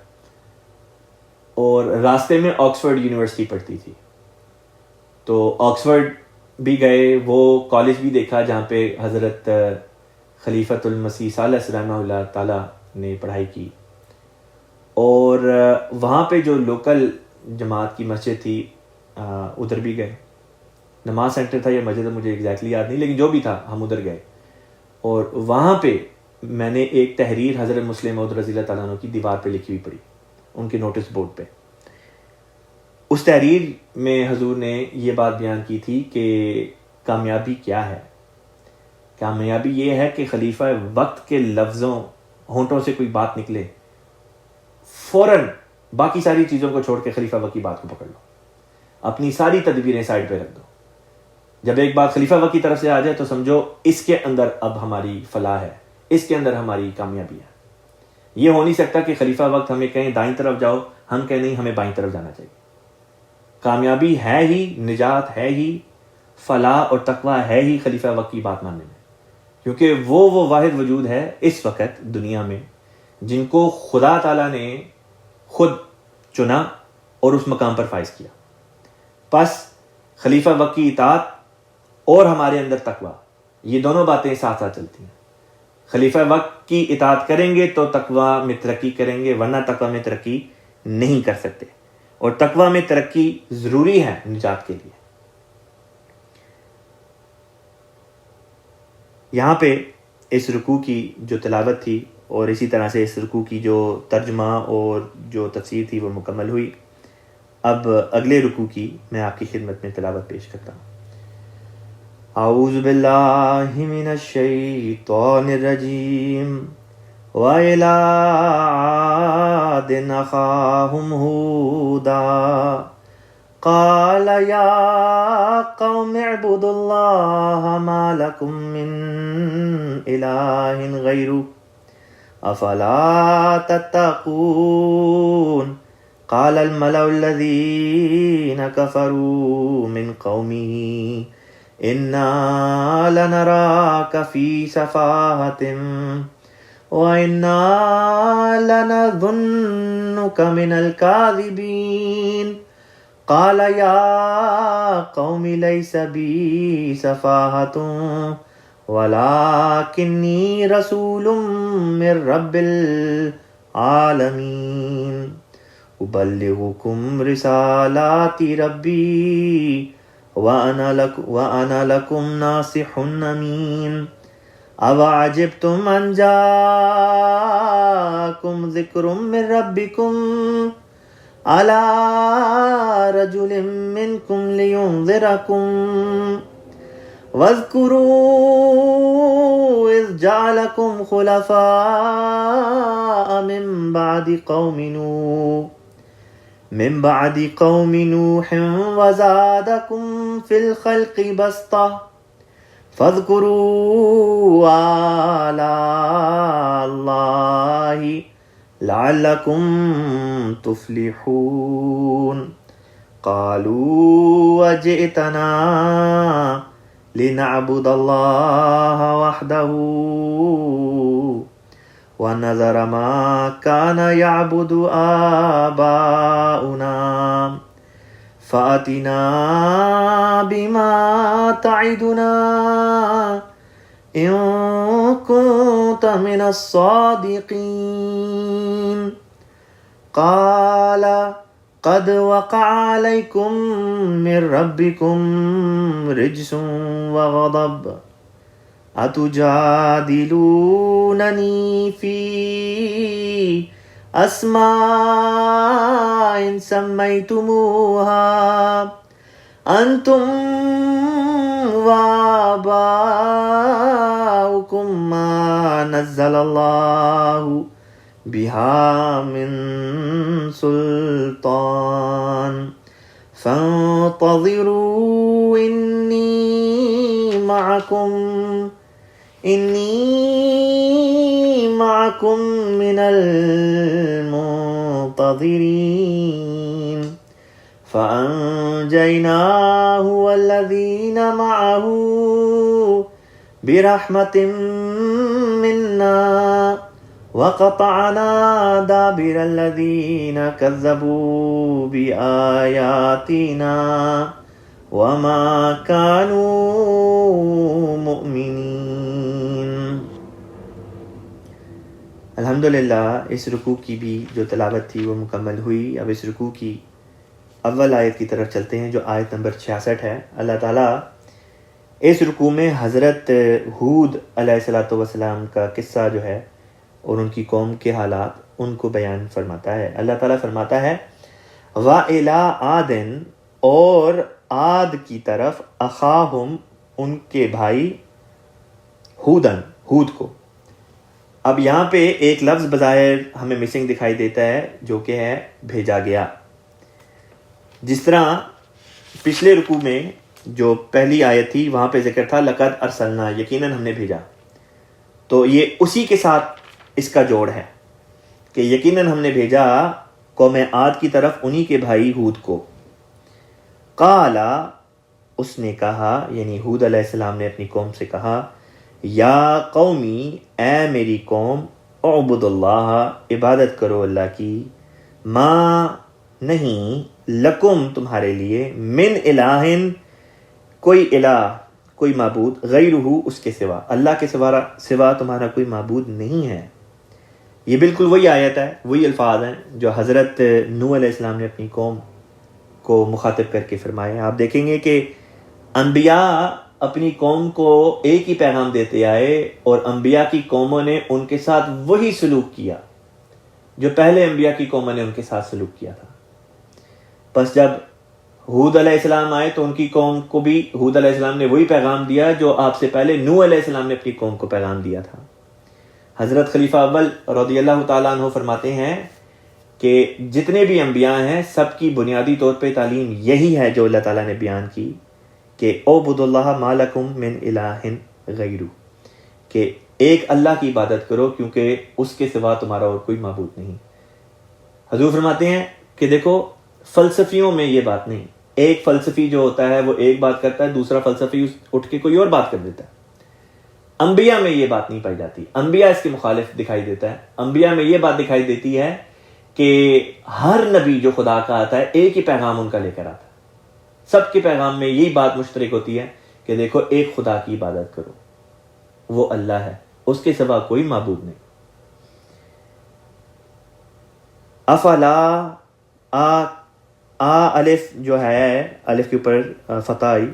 A: اور راستے میں آکسفورڈ یونیورسٹی پڑھتی تھی، تو آکسفورڈ بھی گئے، وہ کالج بھی دیکھا جہاں پہ حضرت خلیفۃ المسیح صالح رحمہ اللہ تعالیٰ نے پڑھائی کی، اور وہاں پہ جو لوکل جماعت کی مسجد تھی ادھر بھی گئے، نماز سینٹر تھا یا مسجد مجھے ایگزیکٹلی یاد نہیں، لیکن جو بھی تھا ہم ادھر گئے، اور وہاں پہ میں نے ایک تحریر حضرت مسلم موعود رضی اللہ تعالیٰ عنہ کی دیوار پہ لکھی ہوئی پڑھی، ان کے نوٹس بورڈ پہ۔ اس تحریر میں حضور نے یہ بات بیان کی تھی کہ کامیابی کیا ہے؟ کامیابی یہ ہے کہ خلیفہ وقت کے لفظوں، ہونٹوں سے کوئی بات نکلے، فوراً باقی ساری چیزوں کو چھوڑ کے خلیفہ وقت کی بات کو پکڑ لو، اپنی ساری تدبیریں سائڈ پہ رکھ دو۔ جب ایک بات خلیفہ وقت کی طرف سے آ جائے تو سمجھو اس کے اندر اب ہماری فلاح ہے، اس کے اندر ہماری کامیابی ہے۔ یہ ہو نہیں سکتا کہ خلیفہ وقت ہمیں کہیں دائیں طرف جاؤ، ہم کہیں نہیں ہمیں بائیں طرف جانا چاہیے۔ کامیابی ہے ہی، نجات ہے ہی، فلاح اور تقویٰ ہے ہی خلیفہ وقت کی بات ماننے میں، کیونکہ وہ واحد وجود ہے اس وقت دنیا میں جن کو خدا تعالیٰ نے خود چنا اور اس مقام پر فائز کیا۔ پس خلیفہ وقت کی اطاعت اور ہمارے اندر تقویٰ، یہ دونوں باتیں ساتھ ساتھ چلتی ہیں۔ خلیفہ وقت کی اطاعت کریں گے تو تقویٰ میں ترقی کریں گے، ورنہ تقویٰ میں ترقی نہیں کر سکتے، اور تقویٰ میں ترقی ضروری ہے نجات کے لیے۔ یہاں پہ اس رکوع کی جو تلاوت تھی اور اسی طرح سے اس رکوع کی جو ترجمہ اور جو تفسیر تھی وہ مکمل ہوئی۔ اب اگلے رکوع کی میں آپ کی خدمت میں تلاوت پیش کرتا ہوں۔ اعوذ باللہ من الشیطان الرجیم، وَإِلَىٰ عَادٍ أَخَاهُمْ هُودًا قَالَ يَا قَوْمِ اعْبُدُوا اللَّهَ مَا لَكُم مِّنْ إِلَٰهٍ غَيْرُهُ أَفَلَا تَتَّقُونَ قَالَ الْمَلَأُ الَّذِينَ كَفَرُوا مِنْ قَوْمِهِ إِنَّا لَنَرَاكَ فِي سَفَاهَةٍ وَإِنَّا لَنَظُنُّكَ مِنَ الْكَاذِبِينَ قَالَ يَا قَوْمِ لَيْسَ بِي سَفَاهَةٌ وَلَكِنِّي رَسُولٌ مِّن رَّبِّ الْعَالَمِينَ أُبَلِّغُكُمْ رِسَالَاتِ رَبِّي وَأَنَا لَكُمْ نَاصِحٌ أَمِينٌ أَوَعَجِبْتُمْ أَنْ جَاءَكُمْ ذِكْرٌ مِّن رَّبِّكُمْ عَلَىٰ رَجُلٍ مِّنكُمْ لِيُنذِرَكُمْ وَاذْكُرُوا إِذْ جَعَلَكُمْ خُلَفَاءَ مِن بَعْدِ قَوْمِ نُوحٍ وَزَادَكُمْ فِي الْخَلْقِ بَسْطَةً فاذكروا آلاء الله لعلكم تفلحون قالوا وجئتنا لنعبد الله وحده ونذر ما كان يعبد آباؤنا فَأْتِنَا بِمَا تَعِدُنَا إِن كُنتَ مِنَ الصَّادِقِينَ قَالَ قَدْ وَقَعَ عَلَيْكُمْ مِنْ رَبِّكُمْ رِجْسٌ وَغَضَبٌ أَتُجَادِلُونَنِي فِي أَسْمَاءٍ سَمَّيْتُمُوهَا أَنْتُمْ وَآبَاؤُكُمْ مَا نَزَّلَ اللَّهُ بِهَا مِنْ سُلْطَانٍ فَانْتَظِرُوا إِنِّي مَعَكُمْ مِنَ الْمُنْتَظِرِينَ فَأَنْجَيْنَاهُ وَالَّذِينَ مَعَهُ بِرَحْمَةٍ مِنَّا وَقَطَعْنَا دَابِرَ الَّذِينَ كَذَّبُوا بِآيَاتِنَا وَمَا كَانُوا مُؤْمِنِينَ۔ الحمدللہ اس رکوع کی بھی جو تلاوت تھی وہ مکمل ہوئی۔ اب اس رکوع کی اول آیت کی طرف چلتے ہیں جو آیت نمبر 66 ہے۔ اللہ تعالیٰ اس رکوع میں حضرت ہود علیہ السلام کا قصہ جو ہے اور ان کی قوم کے حالات ان کو بیان فرماتا ہے۔ اللہ تعالیٰ فرماتا ہے وَإِلَىٰ عَادٍ، اور عاد کی طرف، اخاہم ان کے بھائی، ہود کو۔ اب یہاں پہ ایک لفظ بظاہر ہمیں مسنگ دکھائی دیتا ہے جو کہ ہے بھیجا گیا۔ جس طرح پچھلے رکوع میں جو پہلی آیت تھی وہاں پہ ذکر تھا لقد ارسلنا، یقیناً ہم نے بھیجا، تو یہ اسی کے ساتھ اس کا جوڑ ہے کہ یقیناً ہم نے بھیجا قوم عاد کی طرف انہی کے بھائی ہود کو۔ قال، اس نے کہا، یعنی ہود علیہ السلام نے اپنی قوم سے کہا، یا قومی، اے میری قوم، اعبد اللہ، عبادت کرو اللہ کی، ما، نہیں، لکم، تمہارے لیے، من الہ، کوئی الہ، کوئی معبود، غیرہ، اس کے سوا، اللہ کے سوا تمہارا کوئی معبود نہیں ہے۔ یہ بالکل وہی آیت ہے، وہی الفاظ ہیں جو حضرت نوح علیہ السلام نے اپنی قوم کو مخاطب کر کے فرمائے۔ آپ دیکھیں گے کہ انبیاء اپنی قوم کو ایک ہی پیغام دیتے آئے اور انبیاء کی قوموں نے ان کے ساتھ وہی سلوک کیا جو پہلے انبیاء کی قوموں نے ان کے ساتھ سلوک کیا تھا۔ بس جب ہود علیہ السلام آئے تو ان کی قوم کو بھی ہود علیہ السلام نے وہی پیغام دیا جو آپ سے پہلے نوح علیہ السلام نے اپنی قوم کو پیغام دیا تھا۔ حضرت خلیفہ اول رضی اللہ تعالیٰ عنہ فرماتے ہیں کہ جتنے بھی انبیاء ہیں سب کی بنیادی طور پہ تعلیم یہی ہے جو اللہ تعالیٰ نے بیان کی کہ اعبدوا اللہ ما لکم من الہ غیرہ، کہ ایک اللہ کی عبادت کرو کیونکہ اس کے سوا تمہارا اور کوئی معبود نہیں۔ حضور فرماتے ہیں کہ دیکھو فلسفیوں میں یہ بات نہیں، ایک فلسفی جو ہوتا ہے وہ ایک بات کرتا ہے، دوسرا فلسفی اٹھ کے کوئی اور بات کر دیتا ہے۔ انبیاء میں یہ بات نہیں پائی جاتی، انبیاء اس کے مخالف دکھائی دیتا ہے۔ انبیاء میں یہ بات دکھائی دیتی ہے کہ ہر نبی جو خدا کا آتا ہے ایک ہی پیغام ان کا لے کر آتا ہے، سب کے پیغام میں یہی بات مشترک ہوتی ہے کہ دیکھو ایک خدا کی عبادت کرو، وہ اللہ ہے، اس کے سوا کوئی معبود نہیں۔ افلا الف جو ہے، الف کے اوپر فتح آئی،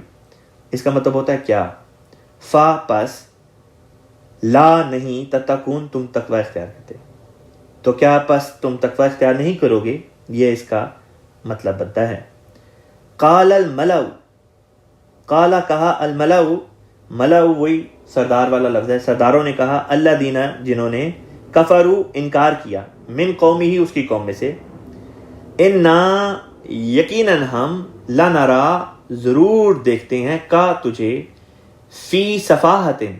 A: اس کا مطلب ہوتا ہے کیا؟ فا پس، لا نہیں، تتقون تم تقوی اختیار کرتے، تو کیا پس تم تقوی اختیار نہیں کرو گے، یہ اس کا مطلب بنتا ہے۔ قال الملأ، قال کہا، الملأ، ملأ وہی سردار والا لفظ ہے، سرداروں نے کہا، اللہ دینا جنہوں نے، کفروا انکار کیا، من قومی ہی اس کی قوم میں سے، انا یقیناً ہم، لنرا ضرور دیکھتے ہیں، کا تجھے، فی سفاہتن،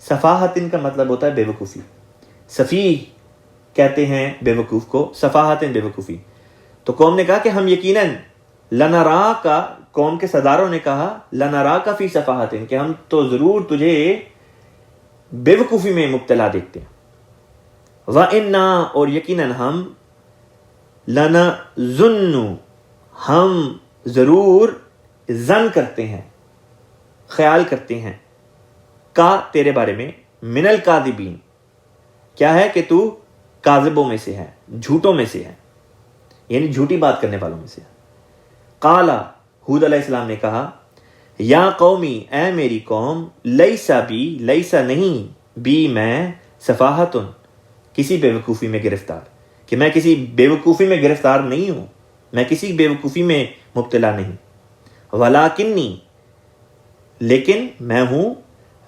A: سفاہتن کا مطلب ہوتا ہے بے وقوفی، سفیہ کہتے ہیں بے وقوف کو، سفاہتن بے وقوفی۔ تو قوم نے کہا کہ ہم یقیناً، لنرا کا، قوم کے سرداروں نے کہا، لنرا کا فی سفاہتن، کہ ہم تو ضرور تجھے بے وقوفی میں مبتلا دیکھتے ہیں، وَإِنَّا اور یقیناً ہم، لَنَظُنُّ ہم ضرور ظن کرتے ہیں، خیال کرتے ہیں، کا تیرے بارے میں، من الکاذبین کیا ہے کہ تو کاذبوں میں سے ہے، جھوٹوں میں سے ہے، یعنی جھوٹی بات کرنے والوں میں سے ہے۔ قال ہود علیہ السلام نے کہا، یا قومی اے میری قوم، لیسا بی، لیسا نہیں، بی میں، سفاہتن کسی بے وقوفی میں گرفتار، کہ میں کسی بے وقوفی میں گرفتار نہیں ہوں، میں کسی بے وقوفی میں مبتلا نہیں، ولاکنی لیکن میں ہوں،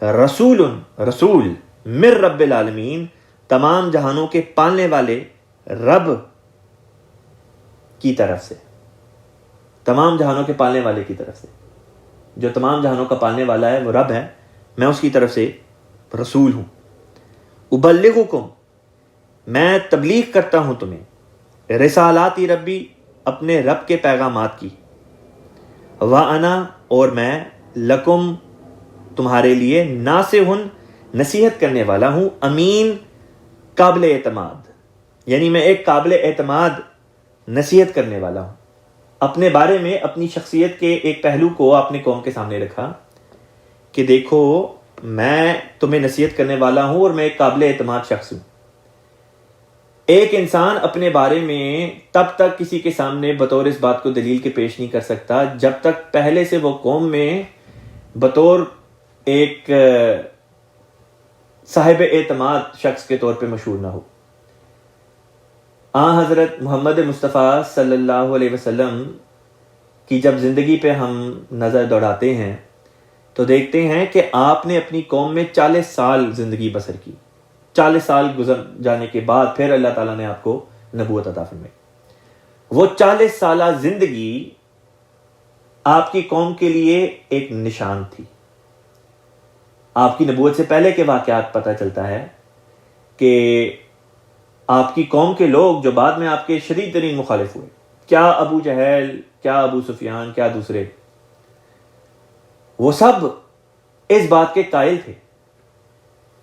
A: رسول رسول، من رب العالمین تمام جہانوں کے پالنے والے رب کی طرف سے، تمام جہانوں کے پالنے والے کی طرف سے، جو تمام جہانوں کا پالنے والا ہے وہ رب ہے، میں اس کی طرف سے رسول ہوں۔ ابلغکم میں تبلیغ کرتا ہوں تمہیں، رسالاتی ربی اپنے رب کے پیغامات کی، وَأَنَا اور میں، لکم تمہارے لیے، ناصحٌ نصیحت کرنے والا ہوں، امین قابل اعتماد، یعنی میں ایک قابل اعتماد نصیحت کرنے والا ہوں۔ اپنے بارے میں اپنی شخصیت کے ایک پہلو کو اپنے قوم کے سامنے رکھا کہ دیکھو میں تمہیں نصیحت کرنے والا ہوں اور میں ایک قابل اعتماد شخص ہوں۔ ایک انسان اپنے بارے میں تب تک کسی کے سامنے بطور اس بات کو دلیل کے پیش نہیں کر سکتا جب تک پہلے سے وہ قوم میں بطور ایک صاحب اعتماد شخص کے طور پہ مشہور نہ ہو۔ حضرت محمد مصطفیٰ صلی اللہ علیہ وسلم کی جب زندگی پہ ہم نظر دوڑاتے ہیں تو دیکھتے ہیں کہ آپ نے اپنی قوم میں 40 سال زندگی بسر کی، 40 سال گزر جانے کے بعد پھر اللہ تعالیٰ نے آپ کو نبوت عطا فرمائی۔ وہ 40 سالہ زندگی آپ کی قوم کے لیے ایک نشان تھی۔ آپ کی نبوت سے پہلے کے واقعات پتہ چلتا ہے کہ آپ کی قوم کے لوگ جو بعد میں آپ کے شدید ترین مخالف ہوئے، کیا ابو جہل، کیا ابو سفیان، کیا دوسرے، وہ سب اس بات کے قائل تھے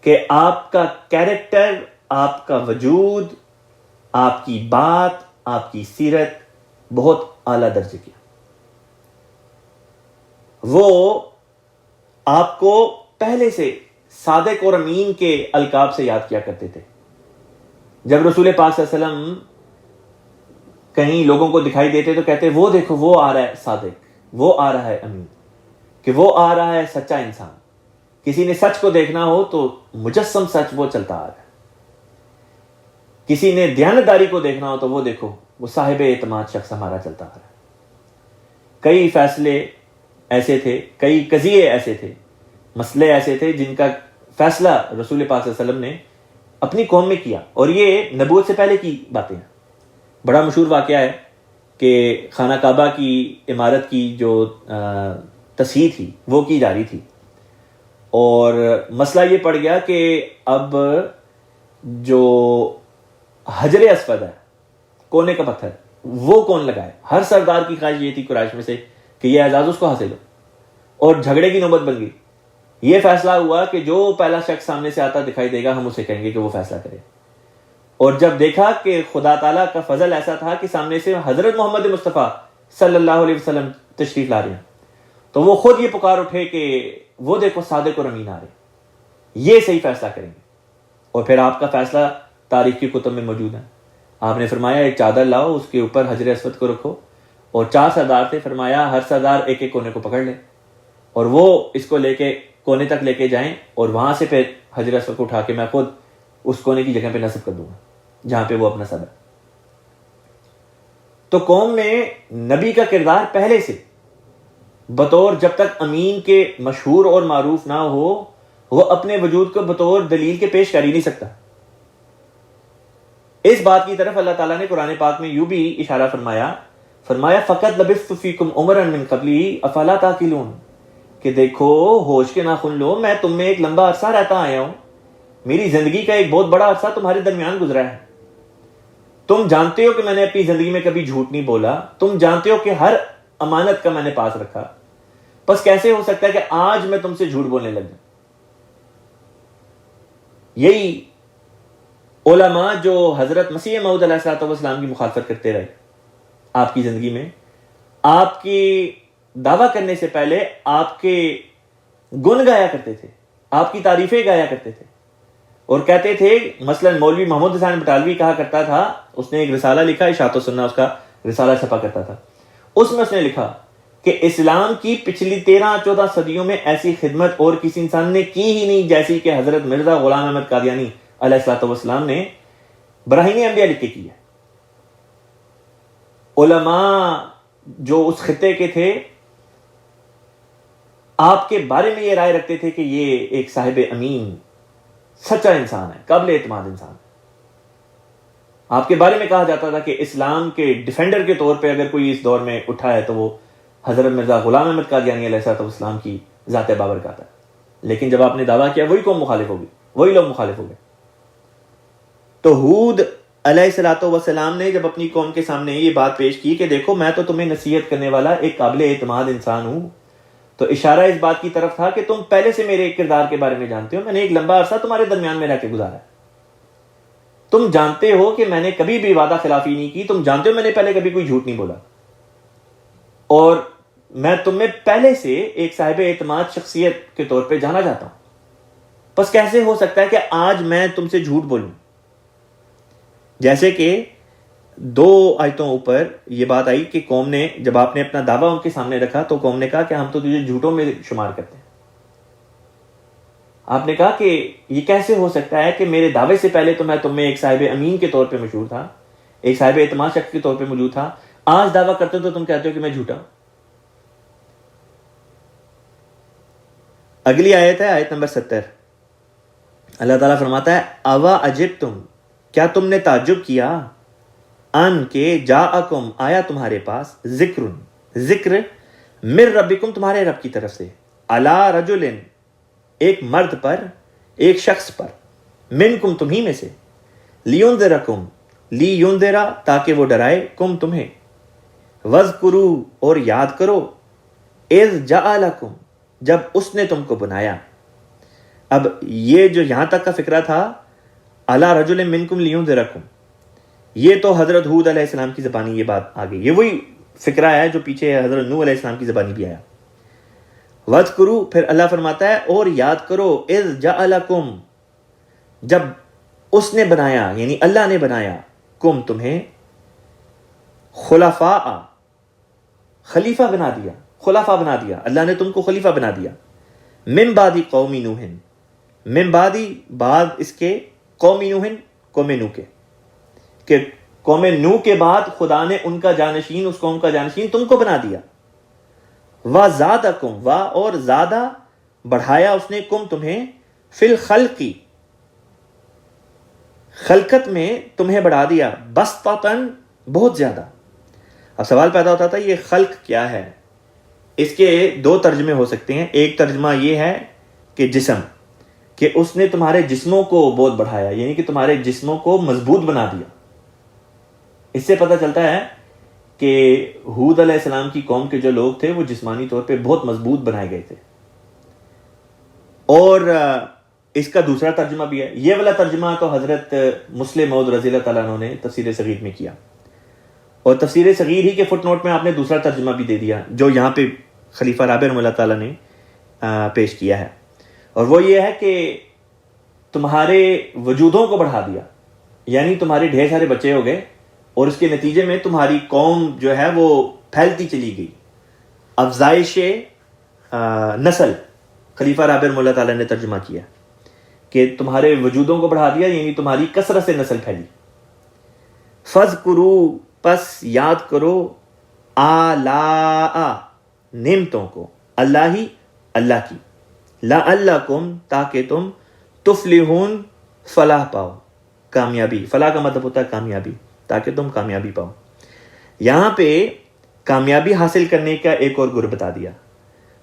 A: کہ آپ کا کیریکٹر، آپ کا وجود، آپ کی بات، آپ کی سیرت بہت اعلیٰ درجے کی۔ وہ آپ کو پہلے سے صادق اور امین کے القاب سے یاد کیا کرتے تھے۔ جب رسول پاک صلی اللہ علیہ وسلم کہیں لوگوں کو دکھائی دیتے تو کہتے وہ دیکھو وہ آ رہا ہے صادق، وہ آ رہا ہے امین، کہ وہ آ رہا ہے سچا انسان۔ کسی نے سچ کو دیکھنا ہو تو مجسم سچ وہ چلتا آ رہا ہے، کسی نے دیانتداری کو دیکھنا ہو تو وہ دیکھو وہ صاحب اعتماد شخص ہمارا چلتا آ رہا ہے۔ کئی فیصلے ایسے تھے، کئی قضیے ایسے تھے، مسئلے ایسے تھے جن کا فیصلہ رسول پاک صلی اللہ علیہ وسلم نے اپنی قوم میں کیا. اور یہ نبوت سے پہلے کی باتیں ہیں. بڑا مشہور واقعہ ہے کہ خانہ کعبہ کی عمارت کی جو تصحیح تھی وہ کی جا رہی تھی, اور مسئلہ یہ پڑ گیا کہ اب جو حجر اسود ہے, کونے کا پتھر, وہ کون لگائے. ہر سردار کی خواہش یہ تھی قریش میں سے کہ یہ اعزاز اس کو حاصل ہو, اور جھگڑے کی نوبت بن گئی. یہ فیصلہ ہوا کہ جو پہلا شخص سامنے سے آتا دکھائی دے گا ہم اسے کہیں گے کہ وہ فیصلہ کرے. اور جب دیکھا کہ خدا تعالیٰ کا فضل ایسا تھا کہ سامنے سے حضرت محمد مصطفیٰ صلی اللہ علیہ وسلم تشریف لا رہے ہیں, تو وہ خود یہ پکار اٹھے کہ وہ دیکھو صادق اور امین آ رہے, یہ صحیح فیصلہ کریں گے. اور پھر آپ کا فیصلہ تاریخ کی کتب میں موجود ہے. آپ نے فرمایا ایک چادر لاؤ, اس کے اوپر حجر اسود کو رکھو, اور 4 سردار تھے, فرمایا ہر سردار ایک ایک کونے کو پکڑ لے, اور وہ اس کو لے کے کونے تک لے کے جائیں, اور وہاں سے پھر حجر اسود کو اٹھا کے میں خود اس کونے کی جگہ پہ نصب کر دوں گا جہاں پہ وہ اپنا سب ہے. تو قوم میں نبی کا کردار پہلے سے بطور جب تک امین کے مشہور اور معروف نہ ہو, وہ اپنے وجود کو بطور دلیل کے پیش کر ہی نہیں سکتا. اس بات کی طرف اللہ تعالیٰ نے قرآن پاک میں یوں بھی اشارہ فرمایا فقط لبثت فیکم عمرا من قبلی افلا تعقلون, کہ دیکھو ہوش کے ناخن لو, میں تم میں ایک لمبا عرصہ رہتا آیا ہوں, میری زندگی کا ایک بہت بڑا عرصہ تمہارے درمیان گزرا ہے. تم جانتے ہو کہ میں نے اپنی زندگی میں کبھی جھوٹ نہیں بولا, تم جانتے ہو کہ ہر امانت کا میں نے پاس رکھا, بس کیسے ہو سکتا ہے کہ آج میں تم سے جھوٹ بولنے لگ جاؤں. یہی علماء جو حضرت مسیح موعود علیہ الصلوۃ والسلام کی مخالفت کرتے رہے آپ کی زندگی میں, آپ کی دعویٰ کرنے سے پہلے آپ کے گن گایا کرتے تھے, آپ کی تعریفیں گایا کرتے تھے, اور کہتے تھے, مثلا مولوی محمد حسین بٹالوی کہا کرتا تھا, اس نے ایک رسالہ لکھا, اشاعت و سنہ اس کا رسالہ چھپا کرتا تھا, اس میں اس نے لکھا کہ اسلام کی پچھلی 13-14 صدیوں میں ایسی خدمت اور کسی انسان نے کی ہی نہیں جیسی کہ حضرت مرزا غلام احمد قادیانی علیہ الصلوۃ والسلام نے براہین انبیاء لکھ کے کی ہے. علماء جو اس خطے کے تھے آپ کے بارے میں یہ رائے رکھتے تھے کہ یہ ایک صاحب امین, سچا انسان ہے, قابل اعتماد انسان ہے. آپ کے بارے میں کہا جاتا تھا کہ اسلام کے ڈیفینڈر کے طور پہ اگر کوئی اس دور میں اٹھا ہے تو وہ حضرت مرزا غلام احمد قادیانی علیہ الصلوۃ والسلام کی ذات بابرکات ہے. لیکن جب آپ نے دعویٰ کیا وہی قوم مخالف ہوگی, وہی لوگ مخالف ہو گئے. تو ہود علیہ الصلوۃ والسلام نے جب اپنی قوم کے سامنے یہ بات پیش کی کہ دیکھو میں تو تمہیں نصیحت کرنے والا ایک قابل اعتماد انسان ہوں, تو اشارہ اس بات کی طرف تھا کہ تم پہلے سے میرے کردار کے بارے میں جانتے ہو, میں نے ایک لمبا عرصہ تمہارے درمیان میں رہ کے گزارا ہے, تم جانتے ہو کہ میں نے کبھی بھی وعدہ خلافی نہیں کی, تم جانتے ہو میں نے پہلے کبھی کوئی جھوٹ نہیں بولا, اور میں تم میں پہلے سے ایک صاحب اعتماد شخصیت کے طور پہ جانا جاتا ہوں. بس کیسے ہو سکتا ہے کہ آج میں تم سے جھوٹ بولوں. جیسے کہ 2 آیتوں اوپر یہ بات آئی کہ قوم نے جب آپ نے اپنا دعویٰ ان کے سامنے رکھا تو قوم نے کہا کہ ہم تو تجھے جھوٹوں میں شمار کرتے ہیں. آپ نے کہا کہ یہ کیسے ہو سکتا ہے کہ میرے دعوے سے پہلے تو میں تم میں ایک صاحب امین کے طور پہ مشہور تھا, ایک صاحب اعتماد شخص کے طور پہ موجود تھا, آج دعویٰ کرتے ہو تو تم کہتے ہو کہ میں جھوٹا ہوں. اگلی آیت ہے آیت نمبر 70. اللہ تعالیٰ فرماتا ہے اوا عجبتم, کیا تم نے تعجب کیا, ان کے جاءکم آیا تمہارے پاس, ذکر من ربکم تمہارے رب کی طرف سے, علی رجل ایک مرد پر, ایک شخص پر, منکم تمہیں میں سے, لینذرکم لینذرا تاکہ وہ ڈرائے, کم تمہیں, وذکروا اور یاد کرو, اذ جعلکم جب اس نے تم کو بنایا. اب یہ جو یہاں تک کا فکرہ تھا علی رجل منکم لینذرکم, یہ تو حضرت ہود علیہ السلام کی زبانی یہ بات آ گئی, یہ وہی فکرہ ہے جو پیچھے حضرت نوح علیہ السلام کی زبانی بھی آیا. وَاذْكُرُوا پھر اللہ فرماتا ہے اور یاد کرو, اذ جعلکم جب اس نے بنایا, یعنی اللہ نے بنایا, کم تمہیں, خلفاء خلیفہ بنا دیا, خلفاء بنا دیا, اللہ نے تم کو خلیفہ بنا دیا, من بعد قوم نوح, من بعد اس کے قوم نوح, قوم نوح کے, کہ قوم نوح کے بعد خدا نے ان کا جانشین, اس قوم کا جانشین تم کو بنا دیا. وَزَادَكُمْ اور زیادہ بڑھایا اس نے, کم تمہیں, فی الخلقی خلقت میں تمہیں بڑھا دیا، بسطتاً بہت زیادہ. اب سوال پیدا ہوتا تھا یہ خلق کیا ہے؟ اس کے دو ترجمے ہو سکتے ہیں. ایک ترجمہ یہ ہے کہ جسم، کہ اس نے تمہارے جسموں کو بہت بڑھایا، یعنی کہ تمہارے جسموں کو مضبوط بنا دیا. اس سے پتہ چلتا ہے کہ ہود علیہ السلام کی قوم کے جو لوگ تھے وہ جسمانی طور پہ بہت مضبوط بنائے گئے تھے. اور اس کا دوسرا ترجمہ بھی ہے. یہ والا ترجمہ تو حضرت مسلم موعود رضی اللہ تعالیٰ عنہ نے تفسیر صغیر میں کیا، اور تفسیر صغیر ہی کے فٹ نوٹ میں آپ نے دوسرا ترجمہ بھی دے دیا جو یہاں پہ خلیفہ رابع رحمہ اللہ تعالیٰ نے پیش کیا ہے. اور وہ یہ ہے کہ تمہارے وجودوں کو بڑھا دیا، یعنی تمہارے ڈھیر سارے بچے ہو گئے، اور اس کے نتیجے میں تمہاری قوم جو ہے وہ پھیلتی چلی گئی. افزائش نسل، خلیفہ رابع رحمہ اللہ تعالیٰ نے ترجمہ کیا کہ تمہارے وجودوں کو بڑھا دیا، یعنی تمہاری کثرت سے نسل پھیلی. فَاذْكُرُوا، پس یاد کرو، آلاء، نعمتوں کو، اللہ ہی اللہ کی، لعلکم، تاکہ تم، تفلحون، فلاح پاؤ، کامیابی. فلاح کا مطلب ہوتا ہے کامیابی، تاکہ تم کامیابی پاؤ. یہاں پہ کامیابی حاصل کرنے کا ایک اور گر بتا دیا.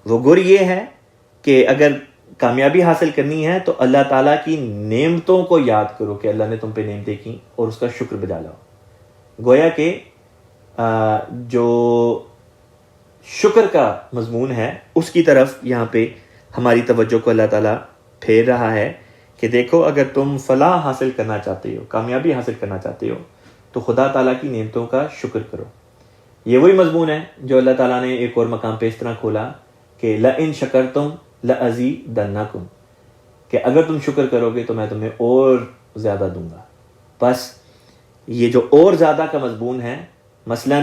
A: وہ گر یہ ہے کہ اگر کامیابی حاصل کرنی ہے تو اللہ تعالیٰ کی نعمتوں کو یاد کرو کہ اللہ نے تم پہ نعمتیں کی، اور اس کا شکر بجا لاؤ. گویا کہ جو شکر کا مضمون ہے اس کی طرف یہاں پہ ہماری توجہ کو اللہ تعالیٰ پھیر رہا ہے کہ دیکھو، اگر تم فلاح حاصل کرنا چاہتے ہو، کامیابی حاصل کرنا چاہتے ہو، تو خدا تعالیٰ کی نعمتوں کا شکر کرو. یہ وہی مضمون ہے جو اللہ تعالیٰ نے ایک اور مقام پہ اس طرح کھولا کہ لَإِن شَكَرْتُمْ لَأَزِيدَنَّكُمْ، کہ اگر تم شکر کرو گے تو میں تمہیں اور زیادہ دوں گا. بس یہ جو اور زیادہ کا مضمون ہے، مثلا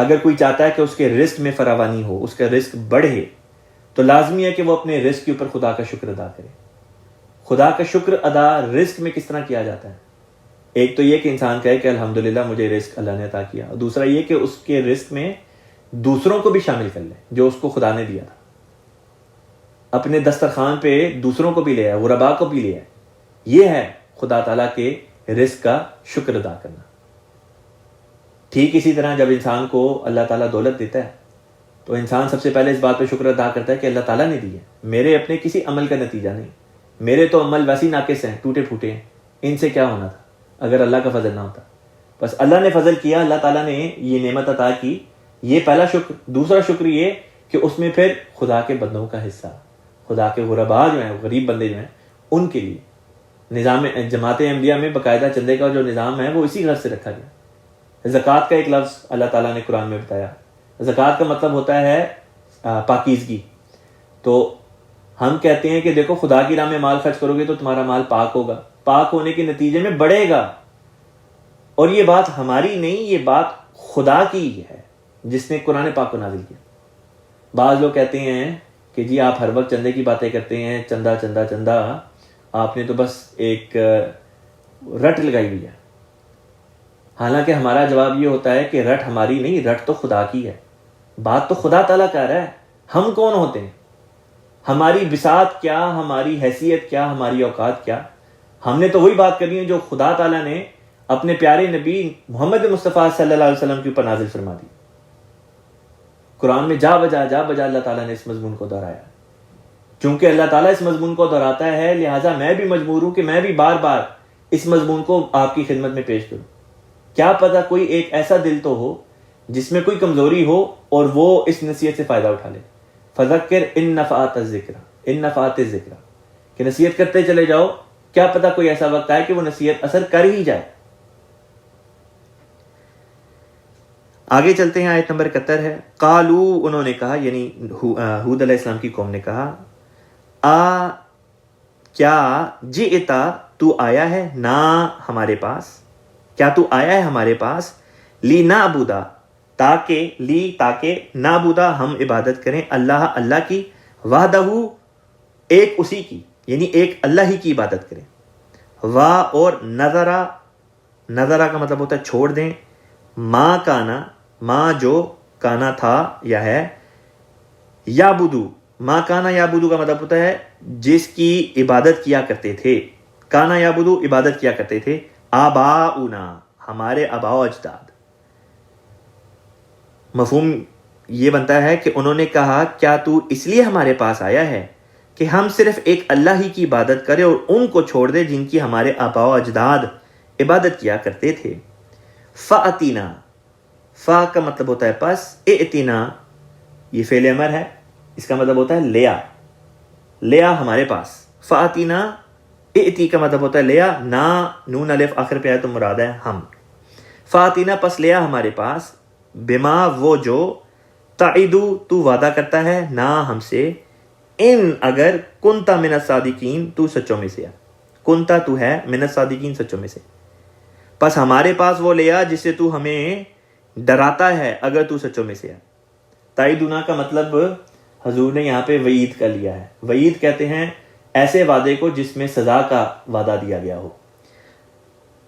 A: اگر کوئی چاہتا ہے کہ اس کے رزق میں فراوانی ہو، اس کا رزق بڑھے، تو لازمی ہے کہ وہ اپنے رزق کے اوپر خدا کا شکر ادا کرے. خدا کا شکر ادا رزق میں کس طرح کیا جاتا ہے؟ ایک تو یہ کہ انسان کہے کہ الحمدللہ مجھے رزق اللہ نے عطا کیا، اور دوسرا یہ کہ اس کے رزق میں دوسروں کو بھی شامل کر لے جو اس کو خدا نے دیا تھا. اپنے دسترخوان پہ دوسروں کو بھی لے آئے، غرباء کو بھی لے آئے. یہ ہے خدا تعالیٰ کے رزق کا شکر ادا کرنا. ٹھیک اسی طرح جب انسان کو اللہ تعالیٰ دولت دیتا ہے تو انسان سب سے پہلے اس بات پہ شکر ادا کرتا ہے کہ اللہ تعالیٰ نے دی ہے، میرے اپنے کسی عمل کا نتیجہ نہیں. میرے تو عمل ویسی ناقص ہیں، ٹوٹے پھوٹے ہیں، ان سے کیا ہونا تھا اگر اللہ کا فضل نہ ہوتا. بس اللہ نے فضل کیا، اللہ تعالیٰ نے یہ نعمت عطا کی، یہ پہلا شکر. دوسرا شکر یہ کہ اس میں پھر خدا کے بندوں کا حصہ، خدا کے غرباء جو ہیں، غریب بندے جو ہیں، ان کے لیے نظام جماعت انبیاء میں باقاعدہ چندے کا جو نظام ہے وہ اسی غرض سے رکھا گیا. زکوٰۃ کا ایک لفظ اللہ تعالیٰ نے قرآن میں بتایا. زکوٰۃ کا مطلب ہوتا ہے پاکیزگی. تو ہم کہتے ہیں کہ دیکھو خدا کی راہ میں مال خرچ کرو گے تو تمہارا مال پاک ہوگا، پاک ہونے کے نتیجے میں بڑھے گا. اور یہ بات ہماری نہیں، یہ بات خدا کی ہے جس نے قرآن پاک کو نازل کیا. بعض لوگ کہتے ہیں کہ جی آپ ہر وقت چندے کی باتیں کرتے ہیں، چندہ چندہ چندہ، آپ نے تو بس ایک رٹ لگائی ہوئی ہے. حالانکہ ہمارا جواب یہ ہوتا ہے کہ رٹ ہماری نہیں، رٹ تو خدا کی ہے. بات تو خدا تعالیٰ کر رہا ہے. ہم کون ہوتے ہیں؟ ہماری بساط کیا، ہماری حیثیت کیا، ہماری اوقات کیا؟ ہم نے تو وہی بات کرنی ہے جو خدا تعالیٰ نے اپنے پیارے نبی محمد مصطفیٰ صلی اللہ علیہ وسلم کے اوپر نازل فرما دی. قرآن میں جا بجا اللہ تعالیٰ نے اس مضمون کو دہرایا. چونکہ اللہ تعالیٰ اس مضمون کو دہراتا ہے، لہٰذا میں بھی مجبور ہوں کہ میں بھی بار بار اس مضمون کو آپ کی خدمت میں پیش کروں. کیا پتہ کوئی ایک ایسا دل تو ہو جس میں کوئی کمزوری ہو اور وہ اس نصیحت سے فائدہ اٹھا لے. فذکر ان نفعت الذکر، کہ نصیحت کرتے چلے جاؤ، کیا پتہ کوئی ایسا وقت آئے کہ وہ نصیحت اثر کر ہی جائے. آگے چلتے ہیں، آیت نمبر 71 ہے. قالو، انہوں نے کہا، یعنی ہود علیہ السلام کی قوم نے کہا، کیا جئتا، تو آیا ہے، نا ہمارے پاس، کیا تو آیا ہے ہمارے پاس، لی نعبدا، تاکہ نعبدا، ہم عبادت کریں، اللہ کی، وحدہ، ایک اسی کی، یعنی ایک اللہ ہی کی عبادت کریں. اور نظرہ کا مطلب ہوتا ہے چھوڑ دیں. ماں جو کانا تھا یا ہے، یعبدو، ماں کانا یعبدو کا مطلب ہوتا ہے جس کی عبادت کیا کرتے تھے. کانا یعبدو عبادت کیا کرتے تھے، آباؤنا ہمارے آباء و اجداد. مفہوم یہ بنتا ہے کہ انہوں نے کہا کیا تو اس لیے ہمارے پاس آیا ہے کہ ہم صرف ایک اللہ ہی کی عبادت کریں اور ان کو چھوڑ دیں جن کی ہمارے آباء و اجداد عبادت کیا کرتے تھے. فَأَتِنَا، فا کا مطلب ہوتا ہے پس، اِئْتِنَا یہ فعل امر ہے، اس کا مطلب ہوتا ہے لیا، لیا ہمارے پاس. فَأَتِنَا اِئْتِی کا مطلب ہوتا ہے لیا، نا نون الف آخر پہ آئے تو مراد ہے ہم. فَأَتِنَا پس لیا ہمارے پاس، بما وہ جو، تعیدو تو وعدہ کرتا ہے، نا ہم سے، ان اگر، کنتا من الصادقین تو سچوں میں سے ہے، کنتا تو ہے، من الصادقین سچوں میں سے. پس ہمارے پاس وہ لیا جس سے تو ہمیں ڈراتا ہے اگر تو سچوں میں سے ہے. تعیدنا کا مطلب حضور نے یہاں پہ وعید کا لیا ہے. وعید کہتے ہیں ایسے وعدے کو جس میں سزا کا وعدہ دیا گیا ہو.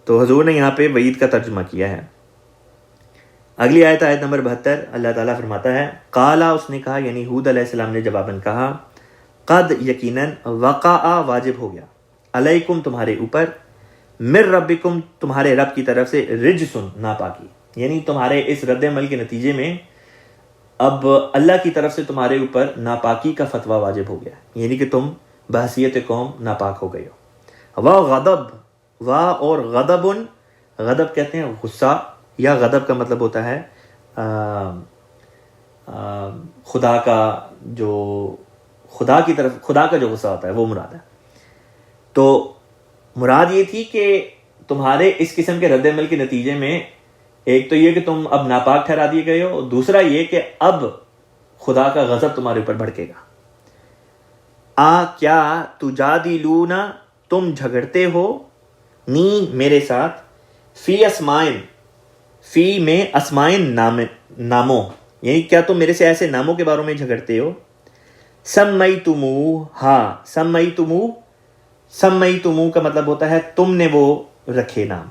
A: تو حضور نے یہاں پہ وعید کا ترجمہ کیا ہے. اگلی آیت، آیت نمبر 72، اللہ تعالیٰ فرماتا ہے قالا، اس نے کہا، یعنی ہود علیہ السلام نے جواباً کہا، قد یقیناً، وقع واجب ہو گیا، علیکم تمہارے اوپر، من ربکم تمہارے رب کی طرف سے، رجسن ناپاکی، یعنی تمہارے اس رد عمل کے نتیجے میں اب اللہ کی طرف سے تمہارے اوپر ناپاکی کا فتویٰ واجب ہو گیا، یعنی کہ تم بحیثیت قوم ناپاک ہو گئے ہو. وغضب، وا اور غضبن، غضب کہتے ہیں غصہ، یا غضب کا مطلب ہوتا ہے خدا کا جو، خدا کی طرف، خدا کا جو غصہ ہوتا ہے وہ مراد ہے. تو مراد یہ تھی کہ تمہارے اس قسم کے رد عمل کے نتیجے میں ایک تو یہ کہ تم اب ناپاک ٹھہرا دیے گئے ہو، اور دوسرا یہ کہ اب خدا کا غضب تمہارے اوپر بھڑکے گا. کیا تجادلونا تم جھگڑتے ہو، نی میرے ساتھ، فی اسمائن، فی میں اسمائن ناموں، یعنی کیا تم میرے سے ایسے ناموں کے بارے میں جھگڑتے ہو، سمیتمو، ہاں سمیتمو، سمیتمو کا مطلب ہوتا ہے تم نے وہ رکھے نام.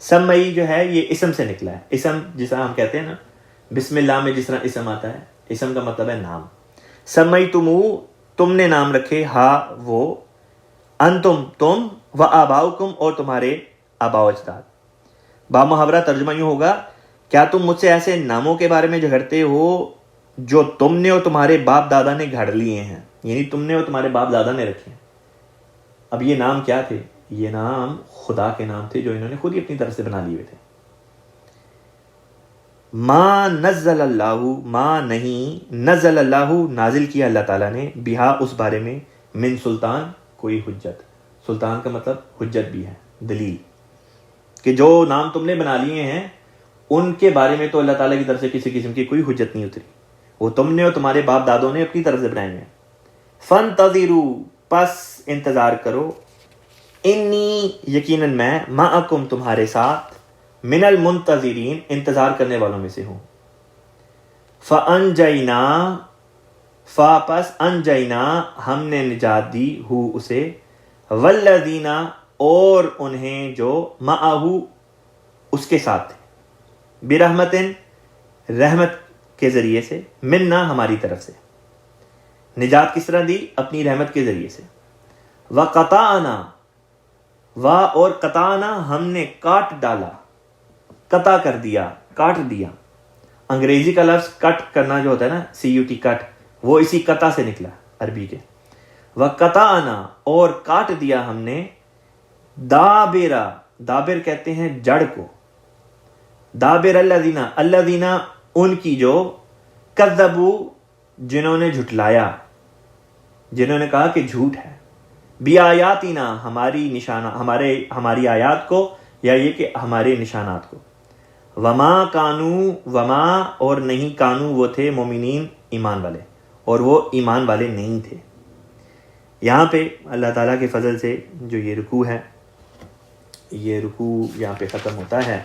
A: سمئی جو ہے یہ اسم سے نکلا ہے، اسم جس طرح ہم کہتے ہیں نا بسم اللہ میں جس طرح اسم آتا ہے، اسم کا مطلب ہے نام. سمیتمو تم نے نام رکھے، ہاں وہ، انتم تم، و آباؤکم اور تمہارے آباء و اجداد. با محاورہ ترجمہ یوں ہوگا، کیا تم مجھ سے ایسے ناموں کے بارے میں جھگڑتے ہو جو تم نے اور تمہارے باپ دادا نے گھڑ لیے ہیں، یعنی تم نے اور تمہارے باپ دادا نے رکھے ہیں. اب یہ نام کیا تھے؟ یہ نام خدا کے نام تھے جو انہوں نے خود ہی اپنی طرف سے بنا لیے ہوئے تھے. ما نزل اللہ، ما نہیں، نزل اللہ نازل کیا اللہ تعالیٰ نے، بہا اس بارے میں، من سلطان کوئی حجت. سلطان کا مطلب حجت بھی ہے، دلیل، کہ جو نام تم نے بنا لیے ہیں ان کے بارے میں تو اللہ تعالیٰ کی طرف سے کسی قسم کی کوئی حجت نہیں اتری، وہ تم نے اور تمہارے باپ دادوں نے اپنی طرف سے بنائے ہیں. فانتظروا پس انتظار کرو، انی یقیناً میں، معکم تمہارے ساتھ، من المنتظرین انتظار کرنے والوں میں سے ہوں. فانجینا، فا پس انجینا ہم نے نجات دی، ہو اسے، والذین اور انہیں جو، معہو اس کے ساتھ تھے، برحمتن رحمت کے ذریعے سے، منا ہماری طرف سے. نجات کس طرح دی؟ اپنی رحمت کے ذریعے سے. وقطعنا، وا اور قطعنا ہم نے کاٹ ڈالا، قطع کر دیا، کاٹ دیا. انگریزی کا لفظ کٹ کرنا جو ہوتا ہے نا، CUT کٹ، وہ اسی قطع سے نکلا عربی کے. وقطعنا اور کاٹ دیا ہم نے، دابرا، دابر کہتے ہیں جڑ کو، دابر الذین، الذین ان کی جو، کذبوا جنہوں نے جھٹلایا، جنہوں نے کہا کہ جھوٹ ہے، بیااتینا ہماری نشانہ، ہماری آیات کو، یا یہ کہ ہمارے نشانات کو. وما کانو، وما اور نہیں، کانو وہ تھے، مومنین ایمان والے، اور وہ ایمان والے نہیں تھے. یہاں پہ اللہ تعالیٰ کے فضل سے جو یہ رکوع ہے، یہ رکوع یہاں پہ ختم ہوتا ہے.